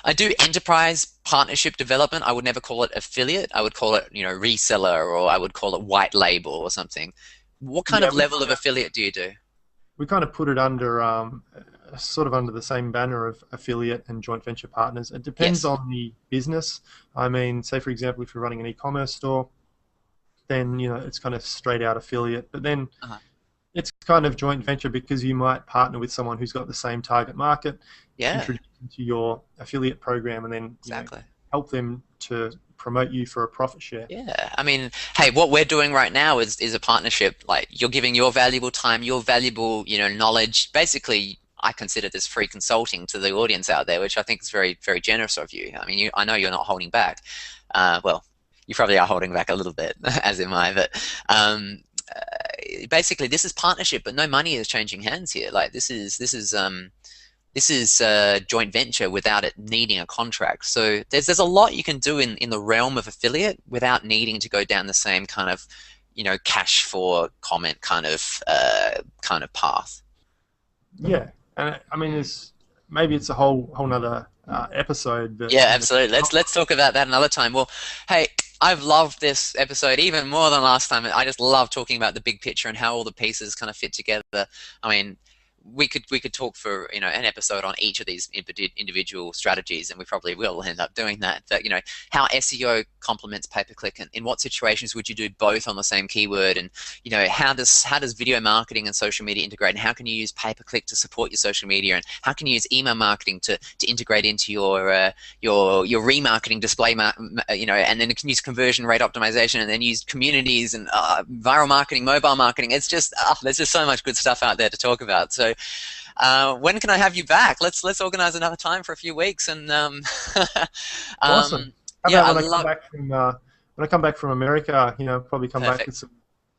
I do enterprise partnership development. I would never call it affiliate. I would call it, reseller, or I would call it white label or something. What kind
yeah,
of level of affiliate do you do?
we kind of put it under sort of under the same banner of affiliate and joint venture partners. It depends
Yes.
on the business. I mean, say for example, if you're running an e-commerce store, then it's kind of straight out affiliate. But then
Uh-huh.
it's kind of joint venture because you might partner with someone who's got the same target market,
Yeah,
introduce them to your affiliate program, and then
exactly.
help them to promote you for a profit share.
Yeah, I mean, hey, what we're doing right now is a partnership. Like you're giving your valuable time, your valuable, knowledge. Basically, I consider this free consulting to the audience out there, which I think is very, very generous of you. I mean, I know you're not holding back. Well, you probably are holding back a little bit, as am I. But basically, this is partnership, but no money is changing hands here. Like this is joint venture without it needing a contract. So there's a lot you can do in the realm of affiliate without needing to go down the same kind of cash for comment kind of path.
Yeah, and I mean, maybe it's a whole nother episode, but
Yeah, absolutely. Let's talk about that another time. Well, hey, I've loved this episode even more than last time. I just love talking about the big picture and how all the pieces kind of fit together. I mean, we could talk for an episode on each of these individual strategies, and we probably will end up doing that. But how SEO complements pay-per-click, and in what situations would you do both on the same keyword, and how does video marketing and social media integrate, and how can you use pay-per-click to support your social media, and how can you use email marketing to integrate into your remarketing display, and then you can use conversion rate optimization, and then use communities and viral marketing, mobile marketing. It's just there's just so much good stuff out there to talk about. So when can I have you back? Let's organize another time for a few weeks, and
awesome. How
yeah,
about
I
when I come
love.
back from America? Probably come back
Perfect.
with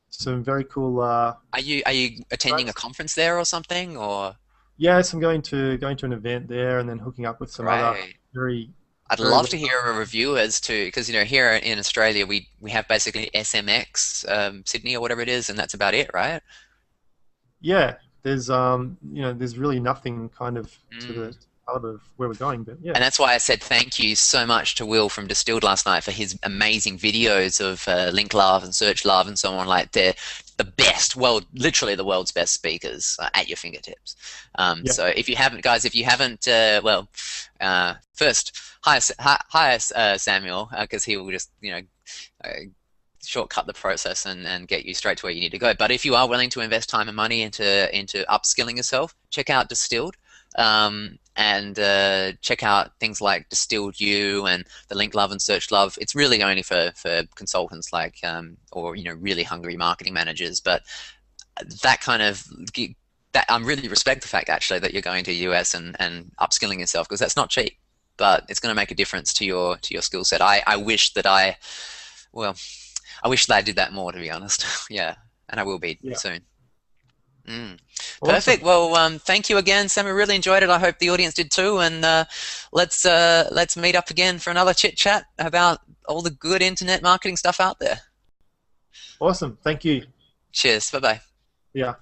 some very cool.
Are you attending a
Insights.
conference there or something, or?
Yes, I'm going to an event there, and then hooking up with some other
Great.
very
I'd
very
love
well
to hear
known.
a review as to, because here in Australia we have basically SMX Sydney or whatever it is, and that's about it, right?
Yeah, there's really nothing kind of to
Mm.
the caliber of where we're going, but yeah,
And that's why I said thank you so much to Will from Distilled last night for his amazing videos of Link Love and Search Love and so on. Like they're the best, well, literally the world's best speakers at your fingertips.
yeah,
So if you haven't, guys, if you haven't, first hire Samuel because he will just uh, shortcut the process and get you straight to where you need to go. But if you are willing to invest time and money into upskilling yourself, check out Distilled. And check out things like Distilled U and the Link Love and Search Love. It's really only for consultants like or really hungry marketing managers. But that kind of that I really respect the fact actually that you're going to the US and upskilling yourself, because that's not cheap, but it's going to make a difference to your skill set. I wish that well, I wish that I did that more, to be honest. Yeah, and I will be
yeah.
soon. Mm. Perfect.
Awesome.
Well, thank you again, Sam. I really enjoyed it. I hope the audience did too. And let's meet up again for another chit chat about all the good internet marketing stuff out there.
Awesome. Thank you.
Cheers. Bye bye.
Yeah.